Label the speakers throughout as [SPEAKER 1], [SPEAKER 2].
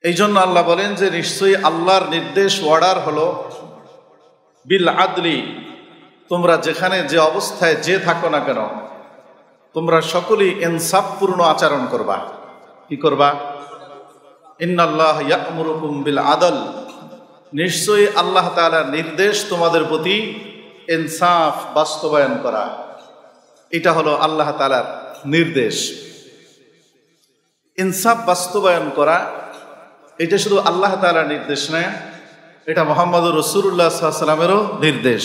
[SPEAKER 1] এই জন্য আল্লাহ বলেন যে নিশ্চয়ই আল্লাহর নির্দেশ অর্ডার হলো বিল আদলি, তোমরা যেখানে যে অবস্থায় যে থাকো না কেন তোমরা সকলেই ইনসাফপূর্ণ আচরণ করবা। কি করবা? ইন্নাল্লাহ ইয়া'মুরুকুম বিল আদল, নিশ্চয়ই আল্লাহ তাআলার নির্দেশ তোমাদের প্রতি ইনসাফ বাস্তবায়ন করা। এটা হলো আল্লাহ তাআলার নির্দেশ। ইনসাফ বাস্তবায়ন করা এটা শুধু আল্লাহ তাআলার নির্দেশ নয়, এটা মুহাম্মদুর রাসূলুল্লাহ সাল্লাল্লাহু আলাইহি ওয়াসাল্লামেরও নির্দেশ।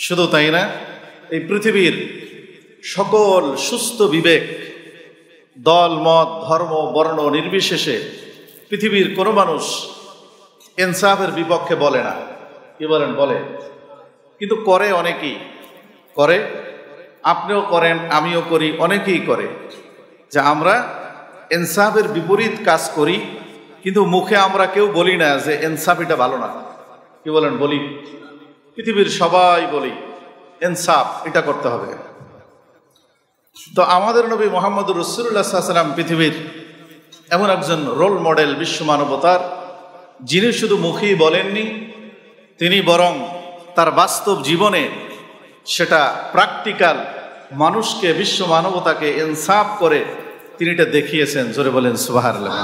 [SPEAKER 1] শুধু তাই না, এই পৃথিবীর সকল সুস্থ বিবেক, দল মত ধর্ম বর্ণ নির্বিশেষে পৃথিবীর কোনো মানুষ ইনসাফের বিপক্ষে বলে না। কি বলেন? বলে, কিন্তু করে অনেকেই করে। আপনিও করেন, আমিও করি, অনেকেই করে যে আমরা ইনসাফের বিপরীত কাজ করি, কিন্তু মুখে আমরা কেউ বলি না যে ইনসাফ এটা ভালো না। কি বলেন? বলি। পৃথিবীর সবাই বলি ইনসাফ এটা করতে হবে। তো আমাদের নবী মুহাম্মদুর রাসূলুল্লাহ সাল্লাল্লাহু আলাইহি ওয়াসাল্লাম পৃথিবীর এমন একজন রোল মডেল বিশ্ব মানবতার, যিনি শুধু মুখেই বলেননি, তিনি বরং তার বাস্তব জীবনে সেটা প্র্যাকটিক্যাল মানুষকে, বিশ্ব মানবতাকে ইনসাফ করে তিনি এটা দেখিয়েছেন। জোরে বলেন সুবহানাল্লাহ।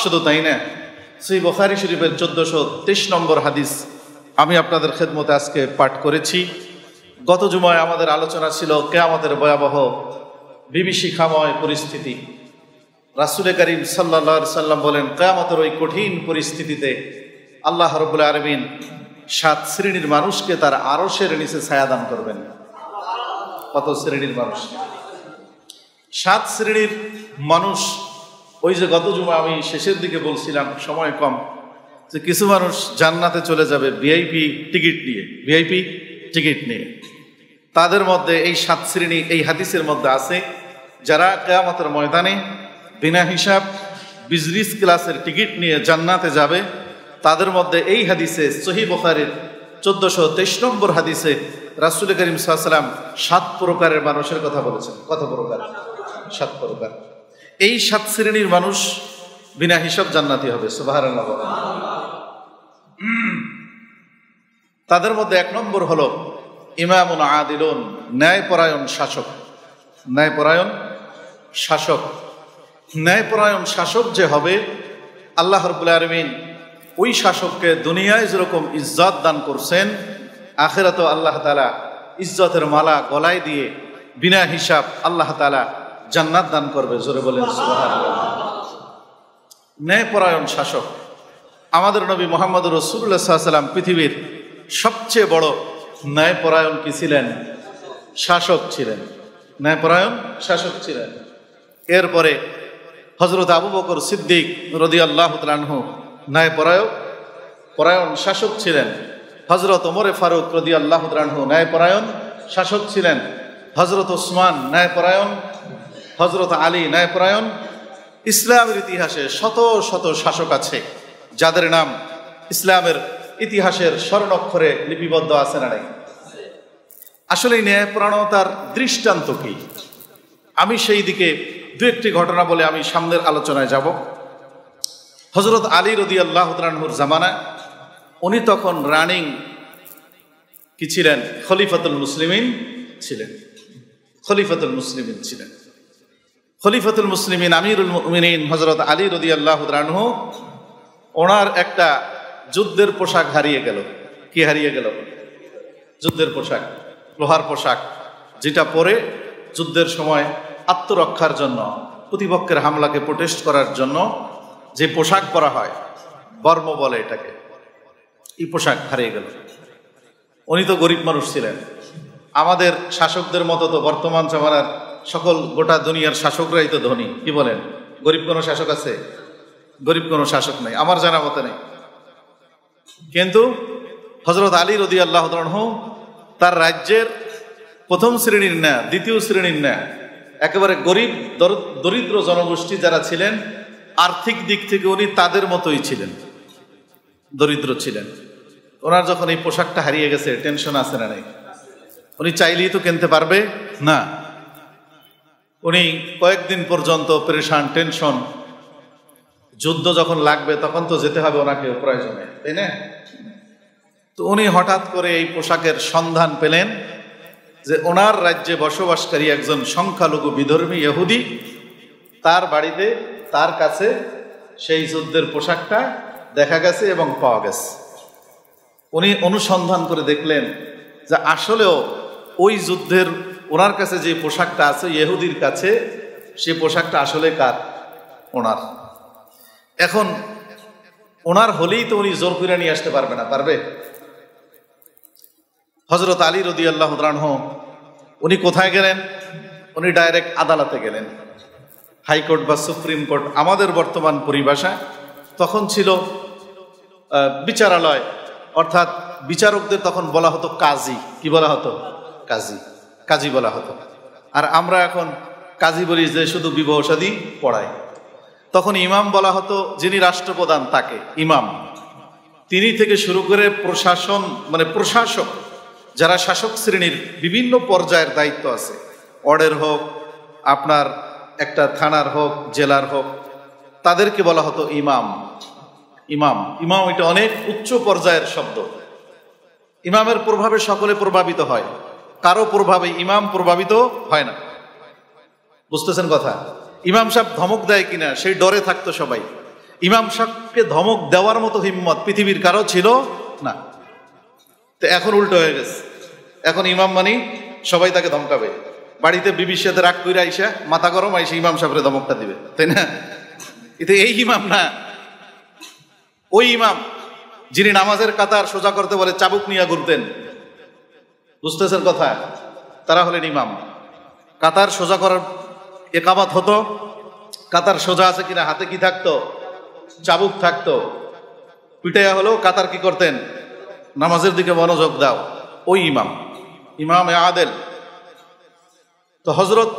[SPEAKER 1] শুধু তাই না, সহিহ বুখারী শরীফের 1423 নম্বর হাদিস আমি আপনাদের খেদমতে আজকে পাঠ করেছি। গত জুমায় আমাদের আলোচনা ছিল কিয়ামতের ভয়াবহ বিভীষিকাময় পরিস্থিতি। রাসূল করিম সাল্লাল্লাহু আলাইহি সাল্লাম বলেন, কিয়ামতের ওই কঠিন পরিস্থিতিতে আল্লাহ রাব্বুল আলামিন 7 শ্রেণীর মানুষকে তার আরশের নিচে ছায়া দান করবেন। কত শ্রেণীর মানুষ? 7 শ্রেণীর মানুষ। ওই যে গত জুমা আমি শেষের দিকে বলছিলাম, সময় কম, যে কিছু মানুষ জান্নাতে চলে যাবে ভিআইপি টিকিট নিয়ে, ভিআইপি টিকিট নিয়ে। তাদের মধ্যে এই 7 শ্রেণী এই হাদিসের মধ্যে আছে, যারা কিয়ামতের ময়দানে বিনা হিসাব বিজনেস ক্লাসের টিকিট নিয়ে জান্নাতে যাবে। তাদের মধ্যে এই হাদিসে সহিহ বুখারীর 1423 নম্বর হাদিসে রাসূল করিম সাল্লাল্লাহু আলাইহি ওয়াসাল্লাম 7 প্রকারের মানুষের কথা বলেছেন। কত প্রকার? 7 প্রকার। এই 7 শ্রেণীর মানুষ বিনা হিসাব জান্নাতি হবে। সুবহানাল্লাহ। তাদের মধ্যে 1 নম্বর হলো ইমামুন আদিলুন, ন্যায়পরায়ণ শাসক। ন্যায়পরায়ণ শাসক। ন্যায়পরায়ণ শাসক যে হবে, আল্লাহ রাব্বুল আলামিন ওই শাসককে দুনিয়ায় যেরকম ইজ্জত দান করছেন, আখিরাতেও আল্লাহ তাআলা ইজ্জতের মালা গলায় দিয়ে বিনা হিসাব আল্লাহ তাআলা জান্নাত দান করবে। জোরে বলেন সুবহানাল্লাহ। ন্যায়পরায়ণ শাসক। আমাদের নবী মুহাম্মদুর রাসূলুল্লাহ সাল্লাল্লাহু আলাইহি ওয়াসাল্লাম পৃথিবীর সবচেয়ে বড় ন্যায়পরায়ণ কি ছিলেন? শাসক ছিলেন। ন্যায়পরায়ণ শাসক ছিলেন। এরপরে হযরত আবু বকর সিদ্দিক রাদিয়াল্লাহু তাআলা আনহু ন্যায়পরায়ণ শাসক ছিলেন। হযরত ওমর ফারুক রাদিয়াল্লাহু তাআলা আনহু ন্যায়পরায়ণ শাসক ছিলেন। হযরত ওসমান ন্যায়পরায়ণ, হযরত আলী ন্যায়পরায়ণ। ইসলামের ইতিহাসে শত শত শাসক আছে যাদের নাম ইসলামের ইতিহাসের স্বর্ণাক্ষরে লিপিবদ্ধ আছে না নাই? আসলে ন্যায়পরায়ণতার দৃষ্টান্ত কি? আমি সেই দিকে দু একটি ঘটনা বলে আমি সামনের আলোচনায় যাব। হযরত আলী রাদিয়াল্লাহু তাআলা আনহুর জামানা, উনি তখন রানিং কি ছিলেন? খলিফাতুল মুসলিমিন ছিলেন। খলিফাতুল মুসলিমিন ছিলেন। খলিফাতুল মুসলিমিন আমিরুল মুমিনিন হযরত আলী রাদিয়াল্লাহু তাআলা আনহু, ওনার একটা যুদ্ধের পোশাক হারিয়ে গেল। কি হারিয়ে গেল? যুদ্ধের পোশাক, লোহার পোশাক, যেটা পরে যুদ্ধের সময় আত্মরক্ষার জন্য, প্রতিপক্ষের হামলাকে প্রোটেস্ট করার জন্য যে পোশাক পরা হয়, বর্ম বলে এটাকে, এই পোশাক হারিয়ে গেল। উনি তো গরিব মানুষ ছিলেন। আমাদের শাসকদের মতো তো বর্তমান জামানার সকল গোটা দুনিয়ার শাসকরাই তো ধনী। কি বলেন? গরিব কোনো শাসক আছে? গরিব কোনো শাসক নেই, আমার জানা মতে নেই। কিন্তু হযরত আলী রাদিয়াল্লাহু তাআলা আনহু তার রাজ্যের প্রথম শ্রেণীর না, দ্বিতীয় শ্রেণীর না, একেবারে গরিব দরিদ্র জনগোষ্ঠী যারা ছিলেন, আর্থিক দিক থেকে উনি তাদের মতোই ছিলেন, দরিদ্র ছিলেন। ওনার যখন এই পোশাকটা হারিয়ে গেছে, টেনশন আছে না নাই? উনি চাইলেই তো কিনতে পারবে না। উনি কয়েকদিন পর্যন্ত পেরেশান, টেনশন, যুদ্ধ যখন লাগবে তখন তো যেতে হবে ওনাকে প্রয়োজনে, তাই না? তো উনি হঠাৎ করে এই পোশাকের সন্ধান পেলেন যে ওনার রাজ্যে বসবাসকারী একজন সংখ্যালঘু বিধর্মী ইহুদি, তার বাড়িতে তার কাছে সেই যুদ্ধের পোশাকটা দেখা গেছে এবং পাওয়া গেছে। উনি অনুসন্ধান করে দেখলেন যে আসলেও ওই যুদ্ধের ওনার কাছে যে পোশাকটা আছে ইহুদির কাছে, সেই পোশাকটা আসলে কার? ওনার। এখন ওনার হলেই তো উনি জোর করে নিয়ে আসতে পারবে না, পারবে? হযরত আলী রাদিয়াল্লাহু আনহু উনি কোথায় গেলেন? উনি ডাইরেক্ট আদালতে গেলেন। হাইকোর্ট বা সুপ্রিম কোর্ট আমাদের বর্তমান পরিভাষা, তখন ছিল বিচারালয়, অর্থাৎ বিচারকদের তখন বলা হতো কাজী। কি বলা হতো? কাজী। কাজী বলা হতো। আর আমরা এখন কাজী বলি যে শুধু বিবাহ শাদী পড়ায়। তখন ইমাম বলা হতো, যিনি রাষ্ট্রপ্রধান তাকে ইমাম। তিনি থেকে শুরু করে প্রশাসন মানে প্রশাসক, যারা শাসক শ্রেণীর বিভিন্ন পর্যায়ের দায়িত্ব আছে, ওয়ার্ডের হোক, আপনার একটা থানার হোক, জেলার হোক, তাদেরকে বলা হতো ইমাম। ইমাম ইমাম এটা অনেক উচ্চ পর্যায়ের শব্দ। ইমামের প্রভাবে সকলে প্রভাবিত হয়, কারো প্রভাবে ইমাম প্রভাবিত হয় না। বুঝতেছেন কথা? ইমাম সাহেব ধমক দেয় কিনা সেই ডরে থাকতো সবাই। ইমাম সাহেবকে ধমক দেওয়ার মতো হিম্মত পৃথিবীর কারো ছিল না। তো এখন উল্টো হয়ে গেছে, এখন ইমাম মানি সবাই তাকে ধমকাবে। বাড়িতে বিবির সাথে রাগ কইরা আইসা মাথা গরম আইসা ইমাম সাহেবের ধমকটা দিবে, তাই না? এতে এই ইমাম না, ওই ইমাম যিনি নামাজের কাতার সোজা করতে বলে চাবুক নিয়ে ঘুরতেন। বুঝতেছেন কথা? তারা হলেন ইমাম। কাতার সোজা করার একামত হতো, কাতার সোজা আছে কিনা, হাতে কি থাকতো? চাবুক থাকতো। পিটাইয়া হলো কাতার কি করতেন? নামাজের দিকে মনোযোগ দাও। ওই ইমাম, ইমাম আদেল। তো হযরত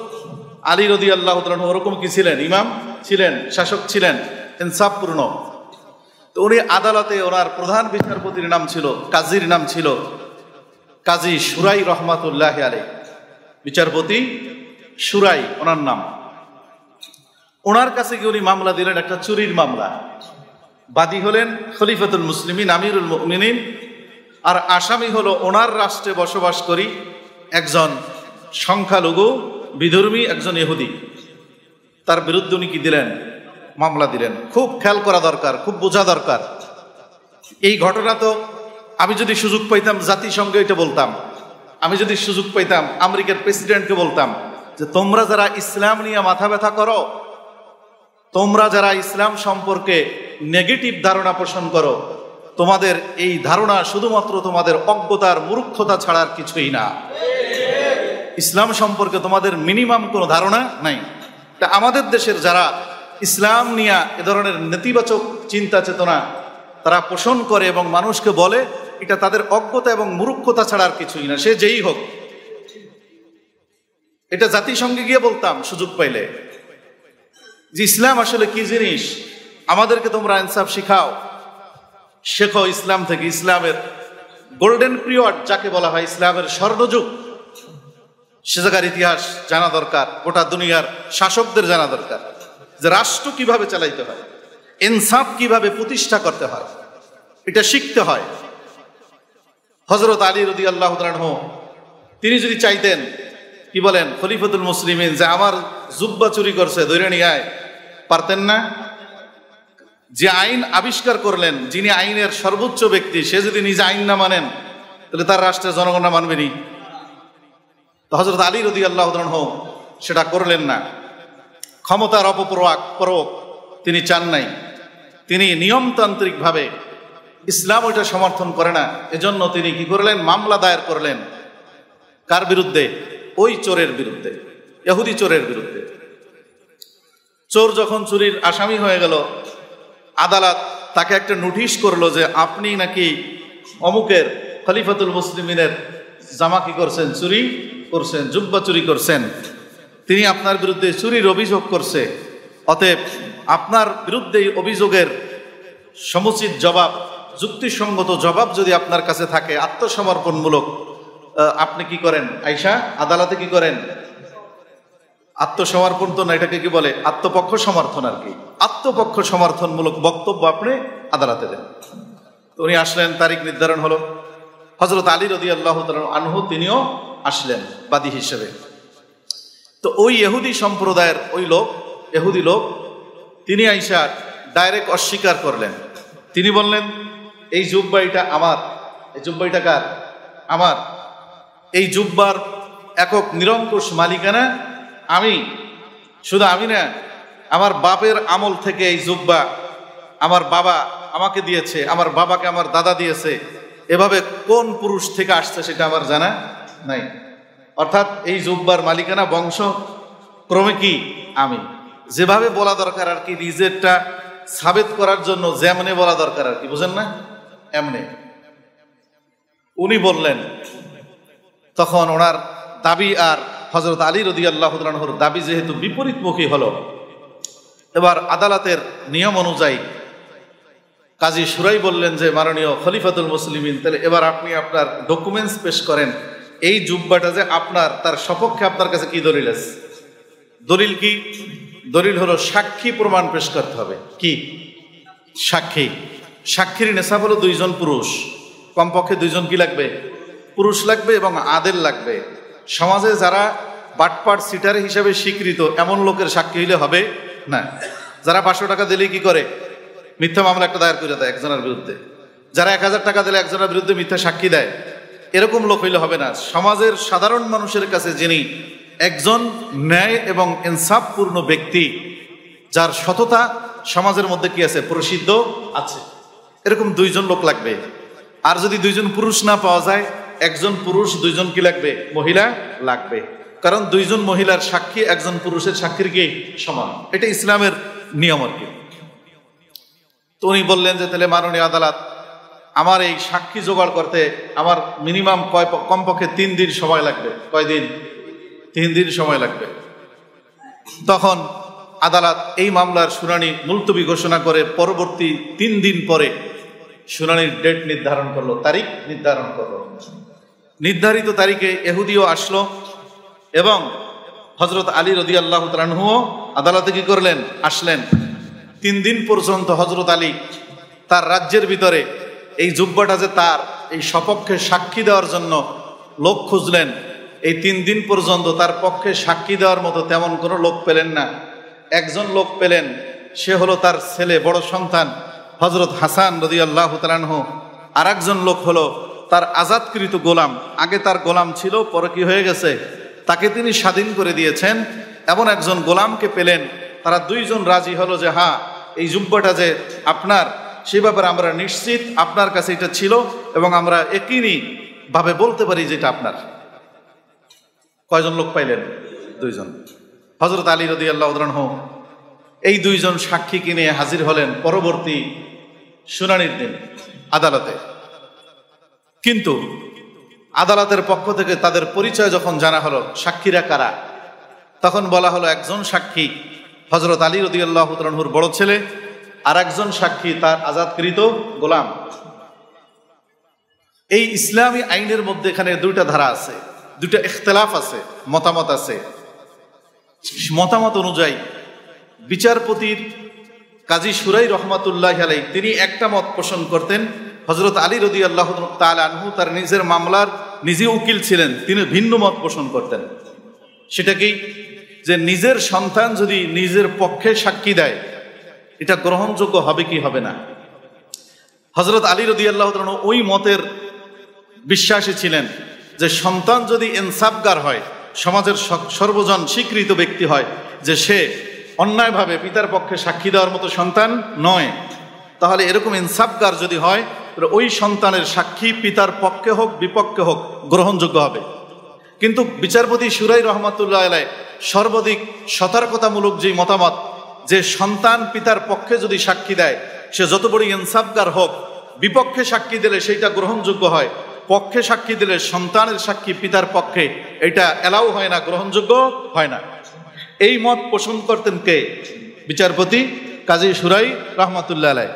[SPEAKER 1] আলী রাদিয়াল্লাহু তাআলা ওরকম কি ছিলেন? ইমাম ছিলেন, শাসক ছিলেন, ইনসাফপূর্ণ। তো উনি আদালতে ওনার প্রধান বিচারপতির নাম ছিল, কাজীর নাম ছিল কাজী শুরাই রহমাতুল্লাহি আলাইহি। বিচারপতি শুরাই ওনার নাম। ওনার কাছে গিয়ে উনি মামলা দিলেন, একটা চুরির মামলা। বাদী হলেন খলিফাতুল মুসলিমিন আমিরুল মুমিনিন, আর আসামি হলো ওনার রাষ্ট্রে বসবাসকারী একজন সংখ্যালঘু বিধর্মী একজন ইহুদি। তার বিরুদ্ধে উনি কি দিলেন? মামলা দিলেন। খুব খেয়াল করা দরকার, খুব বোঝা দরকার। এই ঘটনা তো আমি যদি সুযোগ পাইতাম জাতিসংঘে এটা বলতাম, আমি যদি সুযোগ পাইতাম আমেরিকার প্রেসিডেন্টকে বলতাম যে তোমরা যারা ইসলাম নিয়ে মাথা ব্যথা করো, তোমরা যারা ইসলাম সম্পর্কে নেগেটিভ ধারণা পোষণ করো, তোমাদের এই ধারণা শুধুমাত্র তোমাদের অজ্ঞতার মূর্খতা ছাড়ার কিছুই না। ইসলাম সম্পর্কে তোমাদের মিনিমাম কোনো ধারণা নাই। তা আমাদের দেশের যারা ইসলাম নিয়ে এ ধরনের নেতিবাচক চিন্তা চেতনা তারা পোষণ করে এবং মানুষকে বলে, এটা তাদের অজ্ঞতা এবং মূর্খতা ছাড়ার কিছুই না, সে যেই হোক। এটা জাতিসংঘে গিয়ে বলতাম সুযোগ পাইলে যে ইসলাম আসলে কি জিনিস, আমাদেরকে তোমরা ইনসাফ শিখাও, শেখো ইসলাম থেকে। ইসলামের গোল্ডেন পিরিয়ড যাকে বলা হয়, ইসলামের স্বর্ণযুগ, সে জায়গার ইতিহাস জানা দরকার, গোটা দুনিয়ার শাসকদের জানা দরকার যে রাষ্ট্র কিভাবে চালাইতে হয়, ইনসাফ কিভাবে প্রতিষ্ঠা করতে হয়, এটা শিখতে হয়। হযরত আলী রাদিয়াল্লাহু আনহু তিনি যদি চাইতেন, কি বলেন, খলিফাতুল মুসলিমিন, যে আমার জুব্বা চুরি করছে ধরে নিয়ে আয়, পারতেন না? যে আইন আবিষ্কার করলেন, যিনি আইনের সর্বোচ্চ ব্যক্তি, সে যদি নিজে আইন না মানেন তাহলে তার রাষ্ট্রের জনগণ মানবেনি। তো হযরত আলী রাদিয়াল্লাহু আনহু সেটা করলেন না। ক্ষমতার অপপ্রয়োগ তিনি চান নাই। তিনি নিয়মতান্ত্রিকভাবে, ইসলাম ওইটা সমর্থন করে না, এজন্য তিনি কি করলেন? মামলা দায়ের করলেন। কার বিরুদ্ধে? ওই চোরের বিরুদ্ধে, ইহুদি চোরের বিরুদ্ধে। চোর যখন চুরির আসামি হয়ে গেল, আদালত তাকে একটা নোটিশ করলো যে আপনি নাকি অমুকের খলিফাতুল মুসলিমিনের জামা কি করছেন? চুরি করছেন, জুব্বা চুরি করছেন। তিনি আপনার বিরুদ্ধে চুরির অভিযোগ করছে। অতএব আপনার বিরুদ্ধে এই অভিযোগের সমুচিত জবাব, যুক্তিসঙ্গত জবাব যদি আপনার কাছে থাকে, আত্মসমর্পণমূলক, আপনি কি করেন? আইসা আদালতে কি করেন? আত্মসমর্পণ তো না, এটাকে কি বলে? আত্মপক্ষ সমর্থন আর কি। আত্মপক্ষ সমর্থনমূলক বক্তব্য আপনি আদালতে দেন। তো উনি আসলেন, তারিখ নির্ধারণ হলো। হযরত আলী রাদিয়াল্লাহু তাআলা আনহু তিনিও আসলেন বাদী হিসেবে। তো ওই ইহুদি সম্প্রদায়ের ওই লোক, ইহুদি লোক, তিনি আইসা ডাইরেক্ট অস্বীকার করলেন। তিনি বললেন, এই জুব্বাইটা আমার। এই জুব্বাইটা কার? আমার। এই জুব্বার একক নিরঙ্কুশ মালিকানা আমি। শুধু আমি না, আমার বাপের আমল থেকে এই জুব্বা আমার বাবা আমাকে দিয়েছে, আমার বাবাকে আমার দাদা দিয়েছে। এভাবে কোন পুরুষ থেকে আসছে সেটা আমার জানা নাই। অর্থাৎ এই জুব্বার মালিকানা বংশ ক্রমে কি আমি। যেভাবে বলা দরকার আর কি, নিজেরটা সাবেত করার জন্য যেমনে বলা দরকার আর কি, বুঝেন না, এমনি উনি বললেন। তখন ওনার দাবি আর হযরত আলী রাদিয়াল্লাহু তাআলা আনহুর দাবি যেহেতু বিপরীতমুখী হলো, এবার আদালতের নিয়ম অনুযায়ী কাজী শুরাই বললেন যে, মাননীয় খলিফাতুল মুসলিমিন, তাহলে এবার আপনি আপনার ডকুমেন্টস পেশ করেন। এই জুব্বাটা যে আপনার, তার সপক্ষে আপনার কাছে কি দলিল আছে? দলিল কি? দলিল হলো সাক্ষী প্রমাণ পেশ করতে হবে। কি সাক্ষী? সাক্ষীর নেশাব হলো 2 জন পুরুষ, কমপক্ষে 2 জন কি লাগবে? পুরুষ লাগবে এবং আদেল লাগবে। সমাজে যারা বাটপাট সিটার হিসাবে স্বীকৃত এমন লোকের সাক্ষী হইলে হবে না। যারা 500 টাকা দিলেই কি করে? মিথ্যা মামলা একটা দায়ের করে দেয় একজনের বিরুদ্ধে। যারা 1000 টাকা দিলে একজনের বিরুদ্ধে মিথ্যা সাক্ষী দেয়, এরকম লোক হইলে হবে না। সমাজের সাধারণ মানুষের কাছে যিনি একজন ন্যায় এবং ইনসাফপূর্ণ ব্যক্তি, যার সততা সমাজের মধ্যে কি আছে? প্রসিদ্ধ আছে, এরকম 2 জন লোক লাগবে। আর যদি 2 জন পুরুষ না পাওয়া যায়, 1 জন পুরুষ, 2 জন কি লাগবে? মহিলা লাগবে। কারণ 2 জন মহিলার সাক্ষী 1 জন পুরুষের সাক্ষীর কি সমান। এটা ইসলামের নিয়ম আর কি। তো উনি বললেন যে, তাহলে মাননীয় আদালত, আমার এই সাক্ষী জোগাড় করতে আমার মিনিমাম কমপক্ষে 3 দিন সময় লাগবে। কয় দিন? 3 দিন সময় লাগবে। তখন আদালত এই মামলার শুনানি মুলতবি ঘোষণা করে পরবর্তী 3 দিন পরে শুনানির ডেট নির্ধারণ করলো, তারিখ নির্ধারণ করলো। নির্ধারিত তারিখে ইহুদিও আসলো এবং হযরত আলী রাদিয়াল্লাহু তাআলা আনহুও আদালতে কি করলেন? আসলেন। 3 দিন পর্যন্ত হযরত আলী তার রাজ্যের ভিতরে এই জুব্বাটা যে তার, এই সপক্ষে সাক্ষী দেওয়ার জন্য লোক খুঁজলেন। এই 3 দিন পর্যন্ত তার পক্ষে সাক্ষী দেওয়ার মতো তেমন কোনো লোক পেলেন না। একজন লোক পেলেন, সে হলো তার ছেলে, বড় সন্তান হযরত হাসান রাদিয়াল্লাহু তাআলা আনহু। আর একজন লোক হলো তার আজাদকৃত গোলাম। আগে তার গোলাম ছিল, পরে কি হয়ে গেছে? তাকে তিনি স্বাধীন করে দিয়েছেন। এমন একজন গোলামকে পেলেন। তারা 2 জন রাজি হলো যে, হ্যাঁ, এই জুব্বাটা যে আপনার, সে ব্যাপারে আমরা নিশ্চিত, আপনার কাছে এটা ছিল এবং আমরা একই ভাবে বলতে পারি যে এটা আপনার। কয়জন লোক পাইলেন? 2 জন। হযরত আলী রাদিয়াল্লাহু তাআলা আনহু এই 2 জন সাক্ষীকে নিয়ে হাজির হলেন পরবর্তী শুনানির দিন আদালতে। কিন্তু আদালতের পক্ষ থেকে তাদের পরিচয় যখন জানা হলো, সাক্ষীরা কারা, তখন বলা হলো একজন সাক্ষী হযরত আলী রাদিয়াল্লাহু তাআলা আনহুর বড় ছেলে, আর একজন সাক্ষী তার আজাদকৃত গোলাম। এই ইসলামী আইনের মধ্যে এখানে 2টা ধারা আছে, 2টা ইখতিলাফ আছে, মতামত আছে। মতামত অনুযায়ী বিচারপতির কাজী শুরাই রহমাতুল্লাহি আলাইহি তিনি একটা মত পোষণ করতেন। হযরত আলী রাদিয়াল্লাহু তাআলা আনহু তার নিজের মামলার নিজে উকিল ছিলেন, তিনি ভিন্ন মত পোষণ করতেন। সেটা কি? যে নিজের সন্তান যদি নিজের পক্ষে সাক্ষী দেয়, এটা গ্রহণযোগ্য হবে কি হবে না। হযরত আলী রাদিয়াল্লাহু তাআলা ওই মতের বিশ্বাসী ছিলেন যে সন্তান যদি ইনসাফগার হয়, সমাজের সর্বজন স্বীকৃত ব্যক্তি হয়, যে সে অন্যায়ভাবে পিতার পক্ষে সাক্ষী দেওয়ার মতো সন্তান নয়, তাহলে এরকম ইনসাফগার যদি হয়, ওই সন্তানের সাক্ষী পিতার পক্ষে হোক বিপক্ষে হোক গ্রহণযোগ্য হবে। কিন্তু বিচারপতি শুরাই রহমাতুল্লাহ আলাইহি সর্বাধিক সতর্কতামূলক যে মতামত, যে সন্তান পিতার পক্ষে যদি সাক্ষী দেয়, সে যত বড় ইনসাফগার হোক, বিপক্ষে সাক্ষী দিলে সেইটা গ্রহণযোগ্য হয়, পক্ষে সাক্ষী দিলে সন্তানের সাক্ষী পিতার পক্ষে, এটা এলাও হয় না, গ্রহণযোগ্য হয় না। এই মত পোষণ করতেন কে? বিচারপতি কাজী শুরাই রহমাতুল্লাহ আলাইহি।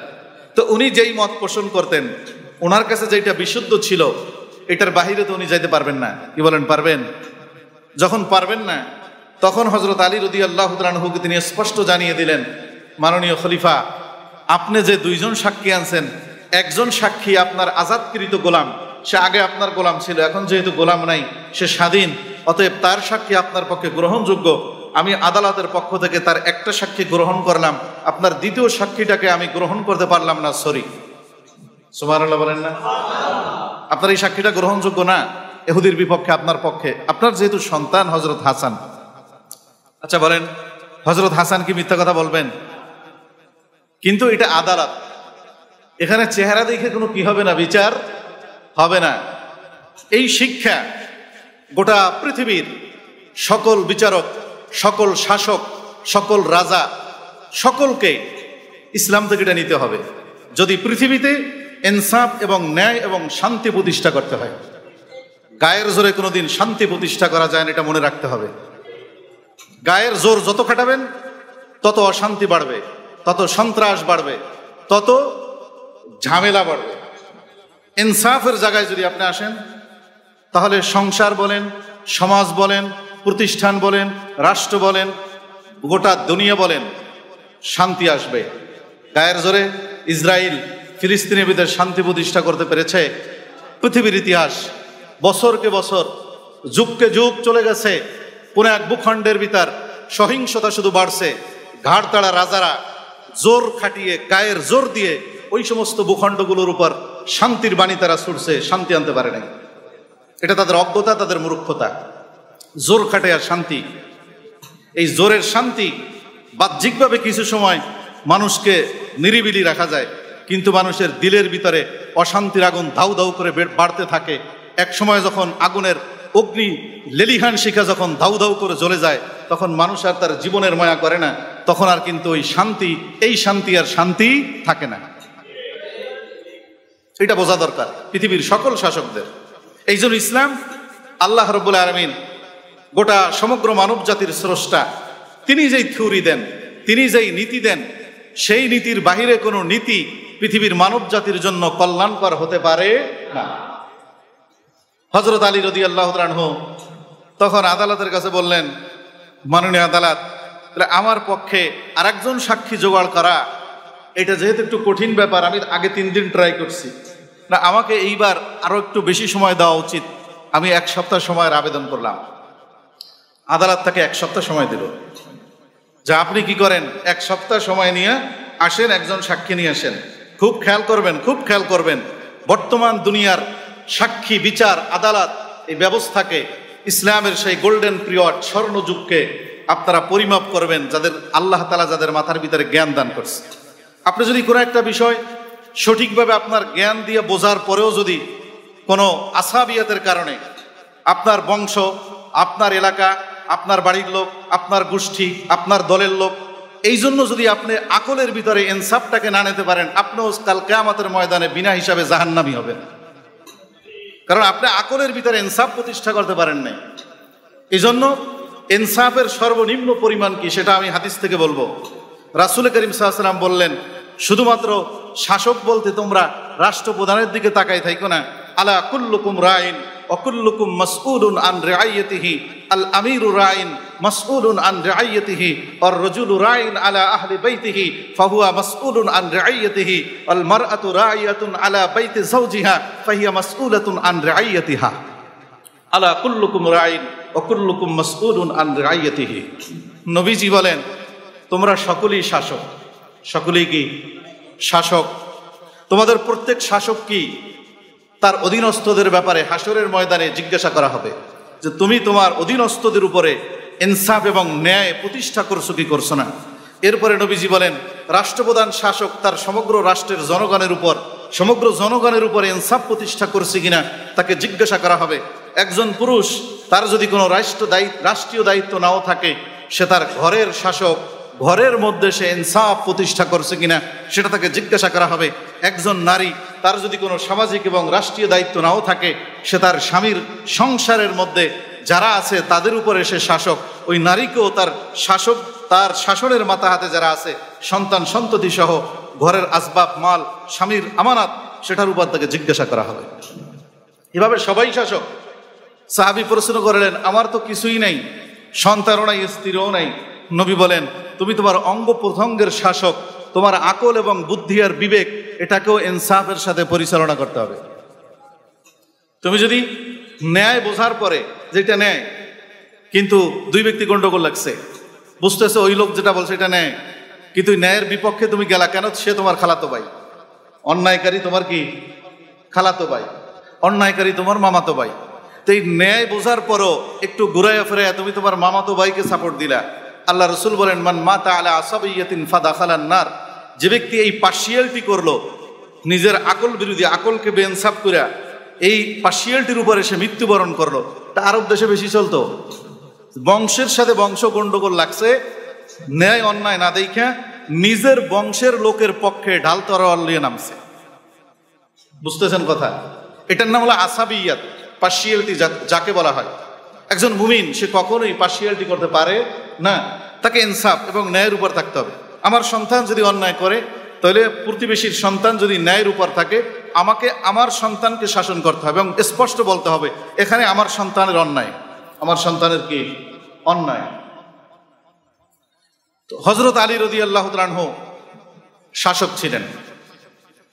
[SPEAKER 1] তো উনি যেই মত পোষণ করতেন, ওনার কাছে যেটা বিশুদ্ধ ছিল, এটার বাহিরে তো উনি যাইতে পারবেন না। কি বলেন, পারবেন? যখন পারবেন না, তখন হযরত আলী রাদিয়াল্লাহু তাআলা আনহুকে তিনি স্পষ্ট জানিয়ে দিলেন মাননীয় খলিফা, আপনি যে দুইজন সাক্ষী আনছেন, একজন সাক্ষী আপনার আজাদকৃত গোলাম, সে আগে আপনার গোলাম ছিল, এখন যেহেতু গোলাম নাই, সে স্বাধীন, অতএব তার সাক্ষী আপনার পক্ষে গ্রহণযোগ্য। আমি আদালতের পক্ষ থেকে তার একটা সাক্ষী গ্রহণ করলাম, আপনার দ্বিতীয় সাক্ষীটাকে আমি গ্রহণ করতে পারলাম না, সরি। সুবহানাল্লাহ বলেন না? আপনার এই সাক্ষীটা গ্রহণযোগ্য না, ইহুদির বিপক্ষে আপনার পক্ষে, আপনার যেহেতু সন্তান হযরত হাসান। আচ্ছা বলেন, হযরত হাসান কি মিথ্যা কথা বলবেন? কিন্তু এটা আদালত, এখানে চেহারা দেখে কোনো কি হবে না, বিচার হবে না। এই শিক্ষা গোটা পৃথিবীর সকল বিচারক, সকল শাসক, সকল রাজা, সকলকে ইসলাম থেকে এটা নিতে হবে। যদি পৃথিবীতে ইনসাফ এবং ন্যায় এবং শান্তি প্রতিষ্ঠা করতে হয়, গায়ের জোরে কোনোদিন শান্তি প্রতিষ্ঠা করা যায় না, এটা মনে রাখতে হবে। গায়ের জোর যত খাটাবেন তত অশান্তি বাড়বে, তত সন্ত্রাস বাড়বে, তত ঝামেলা বাড়বে। ইনসাফের জায়গায় যদি আপনি আসেন, তাহলে সংসার বলেন, সমাজ বলেন, প্রতিষ্ঠান বলেন, রাষ্ট্র বলেন, গোটা দুনিয়া বলেন, শান্তি আসবে। গায়ের জোরে ইসরায়েল ফিলিস্তিনের ভিতরে শান্তি প্রতিষ্ঠা করতে পেরেছে। পৃথিবীর ইতিহাস বছরকে বছর, যুগকে যুগ চলে গেছে, কোন এক ভূখণ্ডের ভিতর সহিংসতা শুধু বাড়ছে। ঘাড়তাড়া রাজারা জোর খাটিয়ে, গায়ের জোর দিয়ে ওই সমস্ত ভূখণ্ডগুলোর উপর শান্তির বাণী তারা ছুটছে, শান্তি আনতে পারে নাই। এটা তাদের অজ্ঞতা, তাদের মূর্খতা। জোর খাটে আর শান্তি, এই জোরের শান্তি বাহ্যিকভাবে কিছু সময় মানুষকে নিরিবিলি রাখা যায়, কিন্তু মানুষের দিলের ভিতরে অশান্তির আগুন ধাউ ধাউ করে বাড়তে থাকে। এক সময় যখন আগুনের অগ্নি লেলিহান শিখা যখন ধাউ ধাউ করে জ্বলে যায়, তখন মানুষ আর তার জীবনের মায়া করে না, তখন আর কিন্তু ওই শান্তি, এই শান্তি আর শান্তি থাকে না। এটা বোঝা দরকার পৃথিবীর সকল শাসকদের। এই জন্য ইসলাম, আল্লাহ রাব্বুল আলামিন গোটা সমগ্র মানব জাতির স্রষ্টা, তিনি যেই থিওরি দেন, তিনি যেই নীতি দেন, সেই নীতির বাহিরে কোনো নীতি পৃথিবীর মানব জাতির জন্য কল্যাণকর হতে পারে না। হযরত আলী রাদিয়াল্লাহু তাআলা আনহু তখন আদালতের কাছে বললেন, মাননীয় আদালত, তাহলে আমার পক্ষে আরেকজন সাক্ষী জোগাড় করা এটা যেহেতু একটু কঠিন ব্যাপার, আমি আগে 3 দিন ট্রাই করছি না, আমাকে এইবার আরো একটু বেশি সময় দেওয়া উচিত। আমি 1 সপ্তাহ সময়ের আবেদন করলাম। আদালত তাকে 1 সপ্তাহ সময় দিল, যা আপনি কি করেন, 1 সপ্তাহ সময় নিয়ে আসেন, একজন সাক্ষী নিয়ে আসেন। খুব খেয়াল করবেন, খুব খেয়াল করবেন, বর্তমান দুনিয়ার সাক্ষী, বিচার, আদালত, এই ব্যবস্থাকে, ইসলামের সেই গোল্ডেন পিরিয়ড, স্বর্ণযুগকে আপনারা পরিমাপ করবেন, যাদের আল্লাহ তাআলা যাদের মাথার ভিতরে জ্ঞান দান করছে। আপনি যদি কোনো একটা বিষয় সঠিকভাবে আপনার জ্ঞান দিয়ে বোঝার পরেও যদি কোনো আসাবিয়াতের কারণে আপনার বংশ, আপনার এলাকা, আপনার বাড়ির লোক, আপনার গোষ্ঠী, আপনার দলের লোক, এই জন্য যদি আপনি আকলের ভিতরে ইনসাফটাকে না নিতে পারেন, আপনিও কাল কিয়ামতের ময়দানে বিনা হিসাবে জাহান্নামী হবেন। কারণ আপনি আকলের ভিতরে ইনসাফ প্রতিষ্ঠা করতে পারেন নাই। এই জন্য ইনসাফের সর্বনিম্ন পরিমাণ কি সেটা আমি হাদিস থেকে বলবো। রাসূল করিম সাল্লাল্লাহু আলাইহি ওয়াসাল্লাম বললেন, শুধুমাত্র শাসক বলতে তোমরা রাষ্ট্রপ্রধানের দিকে তাকাই থাকো না। আলা কুল্লুকুম রাইন ওয়া কুল্লুকুম মাসউলুন আন রাইয়াতিহি, আল আমিরু রাইন মাসউলুন আন রাইয়াতিহি, আর রাজুলু রাইন আলা আহলি বাইতিহি ফাহুয়া মাসউলুন আন রাইয়াতিহি, আল মারআতু রাইয়াতুন আলা বাইতি যাওজিহা ফাহিয়া মাসউলাতুন আন রাইয়াতিহা। আলা কুল্লুকুম রাইন ওয়া কুল্লুকুম মাসউলুন আন রাইয়াতিহি। নবীজি বলেন, তোমরা সকলেই শাসক। সকলেই কি শাসক? তোমাদের প্রত্যেক শাসক কি তার অধীনস্থদের ব্যাপারে হাসরের ময়দানে জিজ্ঞাসা করা হবে যে তুমি তোমার অধীনস্থদের উপরে ইনসাফ এবং ন্যায় প্রতিষ্ঠা করছো কি করছো না। এরপরে নবীজি বলেন, রাষ্ট্রপ্রধান শাসক তার সমগ্র রাষ্ট্রের জনগণের উপর, সমগ্র জনগণের উপরে ইনসাফ প্রতিষ্ঠা করছে কিনা তাকে জিজ্ঞাসা করা হবে। একজন পুরুষ, তার যদি কোনো রাষ্ট্রীয় দায়িত্ব নাও থাকে, সে তার ঘরের শাসক, ঘরের মধ্যে সে ইনসাফ প্রতিষ্ঠা করছে কিনা সেটা তাকে জিজ্ঞাসা করা হবে। একজন নারী, তার যদি কোনো সামাজিক এবং রাষ্ট্রীয় দায়িত্ব নাও থাকে, সে তার স্বামীর সংসারের মধ্যে যারা আছে তাদের উপরে সে শাসক, ওই নারীকেও তার শাসক, তার শাসনের মাথা হাতে যারা আছে, সন্তান সন্ততি সহ ঘরের আসবাব মাল, স্বামীর আমানত, সেটার উপর তাকে জিজ্ঞাসা করা হবে। এভাবে সবাই শাসক। সাহাবী প্রশ্ন করলেন, আমার তো কিছুই নাই, সন্তানও নাই, স্ত্রীও নাই, নবী বলেন, তুমি তোমার অঙ্গ প্রত্যঙ্গের শাসক, তোমার আকল এবং বুদ্ধি আর বিবেক এটাকেও ইনসাফের সাথে পরিচালনা করতে হবে। তুমি যদি ন্যায় বোঝার পরে, যেটা ন্যায়, কিন্তু দুই ব্যক্তি গন্ডগোল লাগছে, বুঝতেছে ওই লোক যেটা বলছে এটা ন্যায়, কিন্তু ন্যায়ের বিপক্ষে তুমি গেলা কেন? সে তোমার খালাতো ভাই। অন্যায়কারী তোমার কি খালাতো ভাই, অন্যায়কারী তোমার মামাতো ভাই। তো এই ন্যায় বোঝার পরও একটু ঘুরাইয়া ফেরাইয়া তুমি তোমার মামাতো ভাইকে সাপোর্ট দিলা। আল্লাহ রসুল বলেন, মান মাতা আলা আসাবিয়াতিন ফাদাখালান নার, যে ব্যক্তি এই পার্সিয়ালিটি করলো, নিজের আকল বিরোধী, আকলকে বেইনসাফ কইরা এই পার্সিয়ালিটির উপরে সে মৃত্যুবরণ করলো। তা আরব দেশে বেশি চলতো, বংশের সাথে বংশ গন্ডগোল লাগছে, ন্যায় অন্যায় না দেখা নিজের বংশের লোকের পক্ষে ঢাল তরোয়াল নিয়ে নামছে। বুঝতেছেন কথা? এটার নাম হলো আসাবিয়াত, পার্সিয়ালিটি যাকে বলা হয়। একজন মুমিন সে কখনোই পার্সিয়ালিটি করতে পারে না, তাকে ইনসাফ এবং ন্যায়ের উপর থাকতে হবে। আমার সন্তান যদি অন্যায় করে, তাহলে প্রতিবেশীর সন্তান যদি ন্যায়ের উপর থাকে, আমাকে আমার সন্তানকে শাসন করতে হবে এবং স্পষ্ট বলতে হবে এখানে আমার সন্তানের অন্যায়, আমার সন্তানের কি অন্যায়। হযরত আলী রাদিয়াল্লাহু তাআলা আনহু শাসক ছিলেন।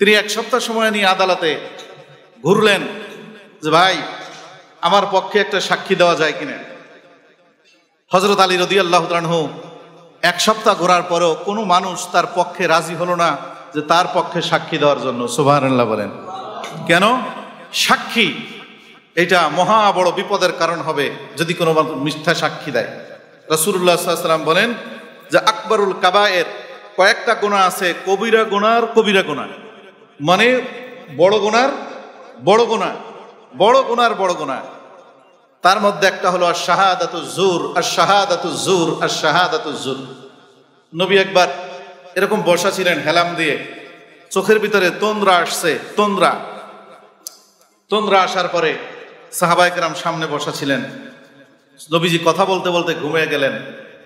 [SPEAKER 1] তিনি এক সপ্তাহ সময় নিয়ে আদালতে ঘুরলেন যে ভাই আমার পক্ষে একটা সাক্ষী দেওয়া যায় কিনা। হযরত আলী রাদিয়াল্লাহু তাআলা আনহু এক সপ্তাহ ঘোরার পরেও কোনো মানুষ তার পক্ষে রাজি হলো না যে তার পক্ষে সাক্ষী দেওয়ার জন্য। সুবহানাল্লাহ বলেন। কেন? সাক্ষী এটা মহা বড় বিপদের কারণ হবে যদি কোনো মিথ্যা সাক্ষী দেয়। রাসূলুল্লাহ সাল্লাল্লাহু আলাইহি ওয়াসাল্লাম বলেন যে আকবরুল কাবায়ের, কয়েকটা গুনাহ আছে, কবিরা গুনার কবিরা গুনাহ, মানে বড় গুনার বড় গুনাহ, বড় গুনার বড় গুনাহ। তার মধ্যে একটা হলো আশ-শাহাদাতুজ জুর, আশ-শাহাদাতুজ জুর, আশ-শাহাদাতুজ জুর। নবী একবার এরকম বসা ছিলেন হেলাম দিয়ে, চোখের ভিতরে তন্দ্রা আসছে, তন্দ্রা আসার পরে সাহাবায়ে কেরাম সামনে বসা ছিলেন। নবীজি কথা বলতে বলতে ঘুমিয়ে গেলেন,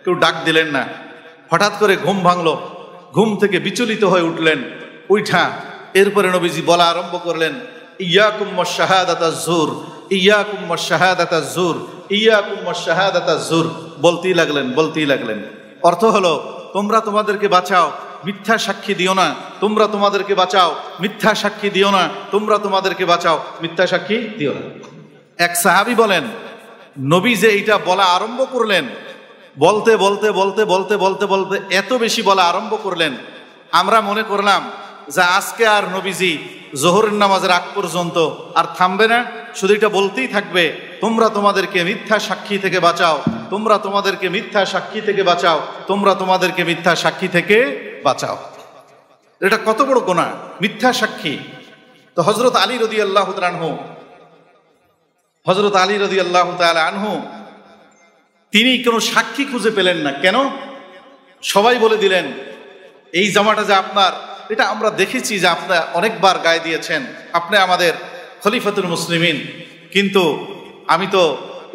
[SPEAKER 1] কেউ ডাক দিলেন না। হঠাৎ করে ঘুম ভাঙলো, ঘুম থেকে বিচলিত হয়ে উঠলেন। উঠা এরপরে নবীজি বলা আরম্ভ করলেন, ইয়াকুম ওয়াশ-শাহাদাতাজ জুর, ইয়াকুম ওয়াশ-শাহাদাতাজ জুর, ইয়াকুম ওয়াশ-শাহাদাতাজ জুর। বলতেই লাগলেন। অর্থ হলো, তোমরা তোমাদেরকে বাঁচাও, মিথ্যা সাক্ষী দিও না, তোমরা তোমাদেরকে বাঁচাও, মিথ্যা সাক্ষী দিও না, তোমরা তোমাদেরকে বাঁচাও, মিথ্যা সাক্ষী দিও না। এক সাহাবী বলেন, নবী যে এইটা বলা আরম্ভ করলেন, বলতে বলতে বলতে বলতে বলতে বলতে এত বেশি বলা আরম্ভ করলেন, আমরা মনে করলাম যে আজকে আর নবীজি জোহরের নামাজের আগ পর্যন্ত আর থামবে না, শুধু এটা বলতেই থাকবে, তোমরা তোমাদেরকে মিথ্যা সাক্ষী থেকে বাঁচাও, তোমরা তোমাদেরকে মিথ্যা সাক্ষী থেকে বাঁচাও, তোমরা তোমাদেরকে মিথ্যা সাক্ষী থেকে বাঁচাও। এটা কত বড় গুনাহ, মিথ্যা সাক্ষী। তো হযরত আলী রাদিয়াল্লাহু তাআলা আনহু তিনি কোনো সাক্ষী খুঁজে পেলেন না। কেন? সবাই বলে দিলেন এই জামাটা যে আপনার, এটা আমরা দেখেছি যে আপনি অনেকবার গায়ে দিয়েছেন, আপনি আমাদের খলিফাতুল মুসলিমিন, কিন্তু আমি তো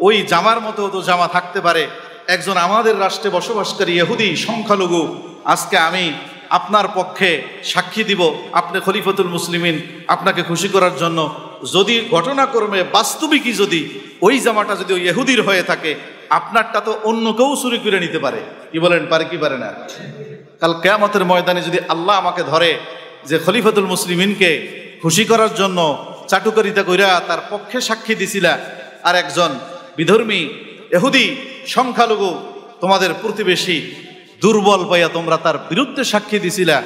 [SPEAKER 1] ওই জামার মতো তো জামা থাকতে পারে একজন আমাদের রাষ্ট্রে বসবাসকারী ইহুদি সংখ্যালঘু, আজকে আমি আপনার পক্ষে সাক্ষী দিব, আপনি খলিফাতুল মুসলিমিন, আপনাকে খুশি করার জন্য। যদি ঘটনাক্রমে বাস্তবিকই যদি ওই জামাটা যদি ওই ইহুদির হয়ে থাকে, আপনারটা তো অন্য কেউ চুরি করে নিতে পারে। কি বলেন, পারে কি পারে না? কাল কিয়ামতের ময়দানে যদি আল্লাহ আমাকে ধরে যে খলিফাতুল মুসলিমিনকে খুশি করার জন্য চাটুকারিতা কইরা তার পক্ষে সাক্ষী দিছিলা, আর একজন বিধর্মী ইহুদি সংখ্যালঘু তোমাদের প্রতিবেশী দুর্বল পাইয়া তোমরা তার বিরুদ্ধে সাক্ষী দিছিলা,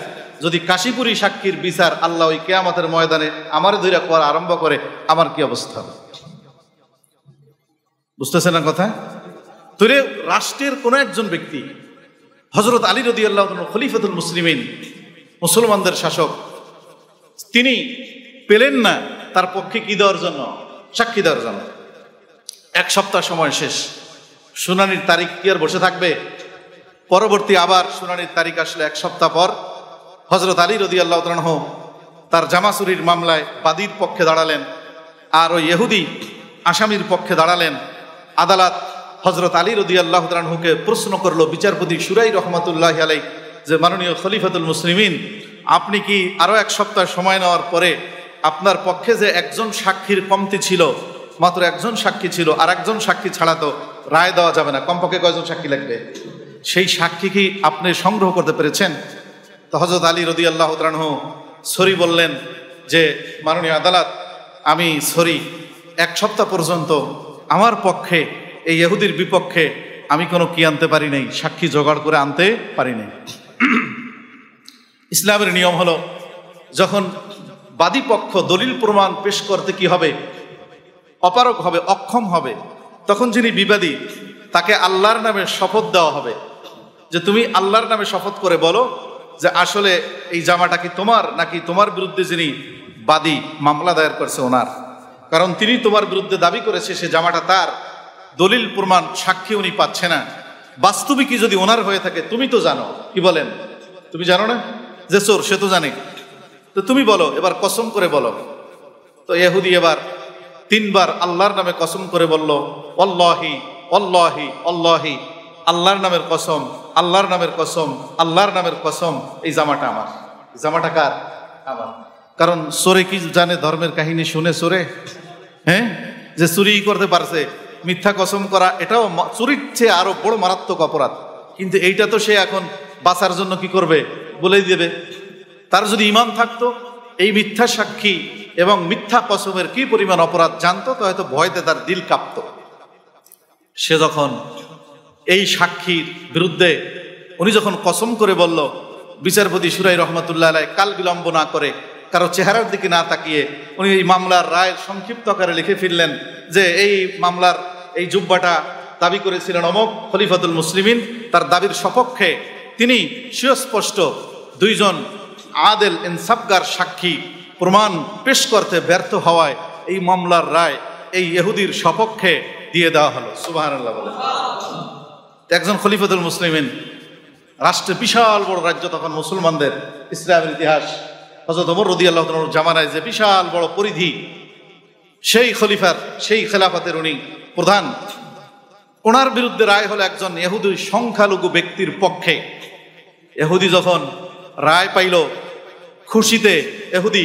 [SPEAKER 1] যদি কাশীপুরী সাক্ষীর বিচার আল্লাহ ওই কিয়ামতের ময়দানে আমার ধইরা করা আরম্ভ করে, আমার কি অবস্থা হবে? বুঝতেছেন না কথা? তোরে রাষ্ট্রের কোন একজন ব্যক্তি, হযরত আলী রাদিয়াল্লাহু তাআলা খলিফাতুল মুসলিমিন, মুসলমানদের শাসক, তিনি পেলেন না তার পক্ষে কি দেওয়ার জন্য, সাক্ষী দেওয়ার জন্য। এক সপ্তাহ সময় শেষ, শুনানির তারিখ কি আর বসে থাকবে? পরবর্তী আবার শুনানির তারিখ আসলে এক সপ্তাহ পর হযরত আলী রাদিয়াল্লাহু তাআলা তার জামা চুরির মামলায় বাদীর পক্ষে দাঁড়ালেন, আর ওই ইহুদি আসামির পক্ষে দাঁড়ালেন। আদালত হযরত আলী রাদিয়াল্লাহু তাআলাকে প্রশ্ন করলো, বিচারপতি শুরাই রহমাতুল্লাহি আলাইহি, যে মাননীয় খলিফাতুল মুসলিমিন, আপনি কি আরো এক সপ্তাহ সময় নেওয়ার পরে আপনার পক্ষে যে একজন সাক্ষীর কমতি ছিল, মাত্র একজন সাক্ষী ছিল, আর একজন সাক্ষী ছাড়া তো রায় দেওয়া যাবে না, কমপক্ষে কয়জন সাক্ষী লাগবে? সেই সাক্ষী কি আপনি সংগ্রহ করতে পেরেছেন? তো হযরত আলী রাদিয়াল্লাহু তাআলা আনহু সরি বললেন যে মাননীয় আদালত, আমি সরি, 1 সপ্তাহ পর্যন্ত আমার পক্ষে এই ইহুদির বিপক্ষে আমি কোনো কি আনতে পারি নাই, সাক্ষী জোগাড় করে আনতে পারি নাই। ইসলামের নিয়ম হলো, যখন বাদী পক্ষ দলিল প্রমাণ পেশ করতে কি হবে, অপারগ হবে, অক্ষম হবে, তখন যিনি বিবাদী তাকে আল্লাহর নামে শপথ দেওয়া হবে যে তুমি আল্লাহর নামে শপথ করে বলো যে আসলে এই জামাটা কি তোমার, নাকি তোমার বিরুদ্ধে যিনি বাদী মামলা দায়ের করছে ওনার। কারণ তিনি তোমার বিরুদ্ধে দাবি করেছে সে জামাটা তার, দলিল প্রমাণ সাক্ষী উনি পাচ্ছে না। বাস্তবিকই যদি ওনার হয়ে থাকে তুমি তো জানো, কি বলেন, তুমি জানো না যে চোর, সে তো জানে, তো তুমি বলো, এবার কসম করে বলো। তো ইহুদি এবার 3 বার আল্লাহর নামে কসম করে বলল, আল্লাহি আল্লাহি আল্লাহি, আল্লাহর নামের কসম, আল্লাহর নামের কসম, আল্লাহর নামের কসম, এই জামাটা আমার। জামাটা কার? আমার। কারণ চোরে কি জানে ধর্মের কাহিনী শুনে চোরে, হ্যাঁ, যে চুরি করতে পারছে, মিথ্যা কসম করা এটাও চুরির চেয়ে আরো বড় মারাত্মক অপরাধ। কিন্তু এইটা তো সে এখন বাঁচার জন্য কি করবে, বলেই দেবে। তার যদি ঈমান থাকতো, এই মিথ্যা সাক্ষী এবং মিথ্যা কসমের কি পরিমাণ অপরাধ জানতো, তো হয়তো ভয়তে তার দিল কাঁপত। সে যখন এই সাক্ষীর বিরুদ্ধে উনি যখন কসম করে বলল, বিচারপতি সুরাই রহমতুল্লাহ আলাইহি কাল বিলম্ব না করে, কারো চেহারার দিকে না তাকিয়ে উনি এই মামলার রায় সংক্ষিপ্ত আকারে লিখে ফেললেন যে এই মামলার এই জুব্বাটা দাবি করেছিলেন অমক খলিফাতুল মুসলিমিন, তার দাবির সপক্ষে তিনি সুস্পষ্ট 2 জন আদেল ইনসাফগার সাক্ষী প্রমাণ পেশ করতে ব্যর্থ হওয়ায় এই মামলার রায় এই ইহুদির সপক্ষে দিয়ে দেওয়া হলো। সুবহানাল্লাহ বলেন। একজন খলিফাতুল মুসলিমিন, রাষ্ট্রে বিশাল বড় রাজ্য তখন মুসলমানদের, ইসলামের ইতিহাস হযরত ওমর রাদিয়াল্লাহু তাআলার জামানায় যে বিশাল বড় পরিধি, সেই খলিফার সেই খেলাফতের উনি প্রধান, ওনার বিরুদ্ধে রায় হলো একজন ইহুদি সংখ্যালঘু ব্যক্তির পক্ষে। ইহুদি যখন রায় পাইল, খুশিতে ইহুদি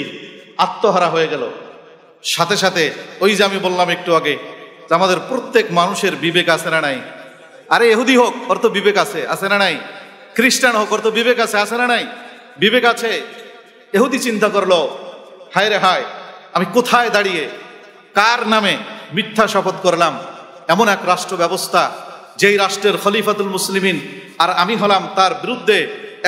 [SPEAKER 1] আত্মহারা হয়ে গেল। সাথে সাথে ওই যে আমি বললাম একটু আগে যে আমাদের প্রত্যেক মানুষের বিবেক আছে না নাই? আরে ইহুদি হোক, ওর তো বিবেক আছে, আছে না নাই? খ্রিস্টান হোক, ওর তো বিবেক আছে, আছে না নাই? বিবেক আছে। ইহুদি চিন্তা করলো, হায় রে হায়, আমি কোথায় দাঁড়িয়ে কার নামে মিথ্যা শপথ করলাম? এমন এক রাষ্ট্র ব্যবস্থা, যেই রাষ্ট্রের খলিফাতুল মুসলিমিন, আর আমি হলাম তার বিরুদ্ধে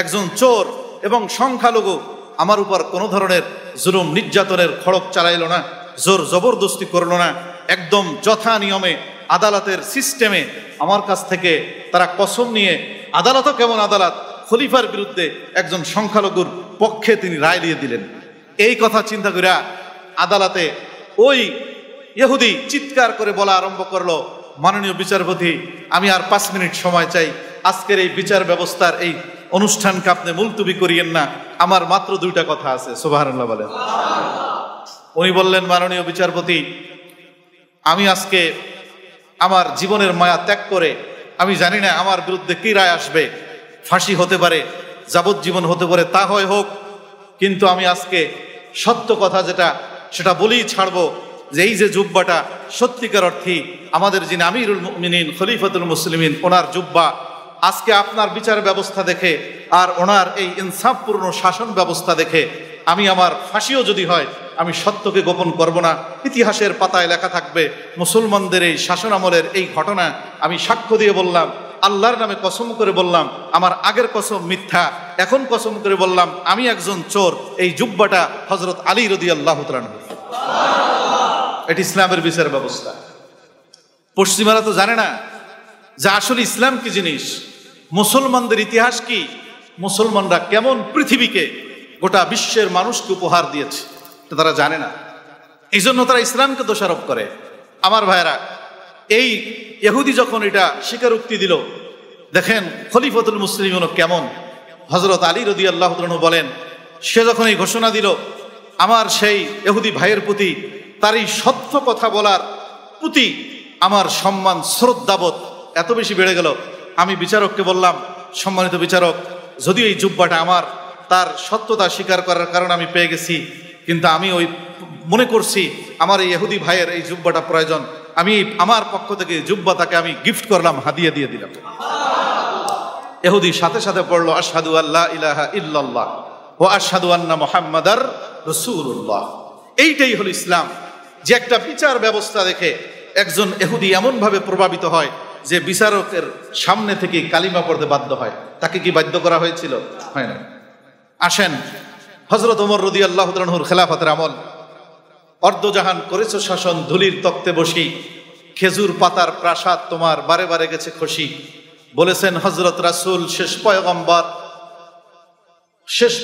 [SPEAKER 1] একজন চোর এবং সংখ্যালঘু। আমার উপর কোনো ধরনের জুলুম নির্যাতনের খড়ক চালাইল না, জোর জবরদস্তি করলো না, একদম যথা নিয়মে আদালতের সিস্টেমে আমার কাছ থেকে তারা কসম নিয়ে, আদালতও কেমন আদালত, খলিফার বিরুদ্ধে একজন সংখ্যালঘুর পক্ষে তিনি রায় দিয়ে দিলেন। এই কথা চিন্তা করে আদালতে ওই ইহুদি চিৎকার করে বলা আরম্ভ করলো, মাননীয় বিচারপতি, আমি আর 5 মিনিট সময় চাই, আজকের এই বিচার ব্যবস্থার এই অনুষ্ঠানকে আপনি মুলতবি করিয়েন না, আমার মাত্র 2টা কথা আছে। সুবহানাল্লাহ বলেন। উনি বললেন, মাননীয় বিচারপতি, আমি আজকে আমার জীবনের মায়া ত্যাগ করে, আমি জানি না আমার বিরুদ্ধে কি রায় আসবে, ফাঁসি হতে পারে, যাবজ্জীবন হতে পারে, তা হয় হোক, কিন্তু আমি আজকে সত্য কথা যেটা সেটা বলেই ছাড়বো যে এই যে জুব্বাটা সত্যিকার অর্থে আমাদের যিনি আমিরুল মুমিনিন খলিফাতুল মুসলিমিন, ওনার জুব্বা, আজকে আপনার বিচার ব্যবস্থা দেখে আর ওনার এই ইনসাফপূর্ণ শাসন ব্যবস্থা দেখে আমি আমার ফাঁসিও যদি হয়, আমি সত্যকে গোপন করব না। ইতিহাসের পাতায় লেখা থাকবে মুসলমানদের এই শাসন আমলের এই ঘটনা। আমি সাক্ষ্য দিয়ে বললাম, আল্লাহর নামে কসম করে বললাম, আমার আগের কসম মিথ্যা, এখন কসম করে বললাম আমি একজন চোর। এই জুব্বাটা হযরত আলী রাদিয়াল্লাহু তাআলা আনহু। এটি ইসলামের বিচার ব্যবস্থা। পশ্চিমারা তো জানে না যে আসলে ইসলাম কি জিনিস, মুসলমানদের ইতিহাস কি, মুসলমানরা কেমন পৃথিবীকে, গোটা বিশ্বের মানুষকে উপহার দিয়েছে, তারা জানে না। এই জন্য তারা ইসলামকে দোষারোপ করে। আমার ভাইয়েরা, এই ইহুদি যখন এটা স্বীকারোক্তি দিল, দেখেন খলিফাতুল মুসলিমিন কেমন। হযরত আলী রাদিয়াল্লাহু তাআলা আনহু বলেন, সে যখন এই ঘোষণা দিল, আমার সেই ইহুদি ভাইয়ের প্রতি, তার এই সত্য কথা বলার প্রতি আমার সম্মান শ্রদ্ধাবোধ এত বেশি বেড়ে গেল। আমি বিচারককে বললাম, সম্মানিত বিচারক, যদিও এই জুব্বাটা আমার, তার সত্যতা স্বীকার করার কারণে আমি পেয়ে গেছি, কিন্তু আমি ওই মনে করছি আমার এই ইহুদি ভাইয়ের এই জুব্বাটা প্রয়োজন, আমি আমার পক্ষ থেকে জুব্বা তাকে আমি গিফট করলাম, হাদিয়া দিয়ে দিলাম। ইহুদি সাথে সাথে পড়লো আশহাদু আল্লা ইলাহা ইল্লাল্লাহ ওয়া আশহাদু আন্না মুহাম্মাদার রাসূলুল্লাহ। এইটাই হলো ইসলাম, যে একটা বিচার ব্যবস্থা দেখে একজন ইহুদি এমন ভাবে প্রভাবিত হয় যে বিচারকের সামনে থেকে কালিমা পড়তে বাধ্য হয়। তাকে কি বাধ্য করা হয়েছিল? হয় না। আসেন, হযরত ওমর রাদিয়াল্লাহু তাআলা আনহুর খেলাফতের আমল, অর্ধজাহান করেছ শাসন, ধুলির তক্তে বসি, খেজুর পাতার প্রাসাদ তোমার বারে বারে গেছে খসি। বলেছেন হযরত রাসূল শেষ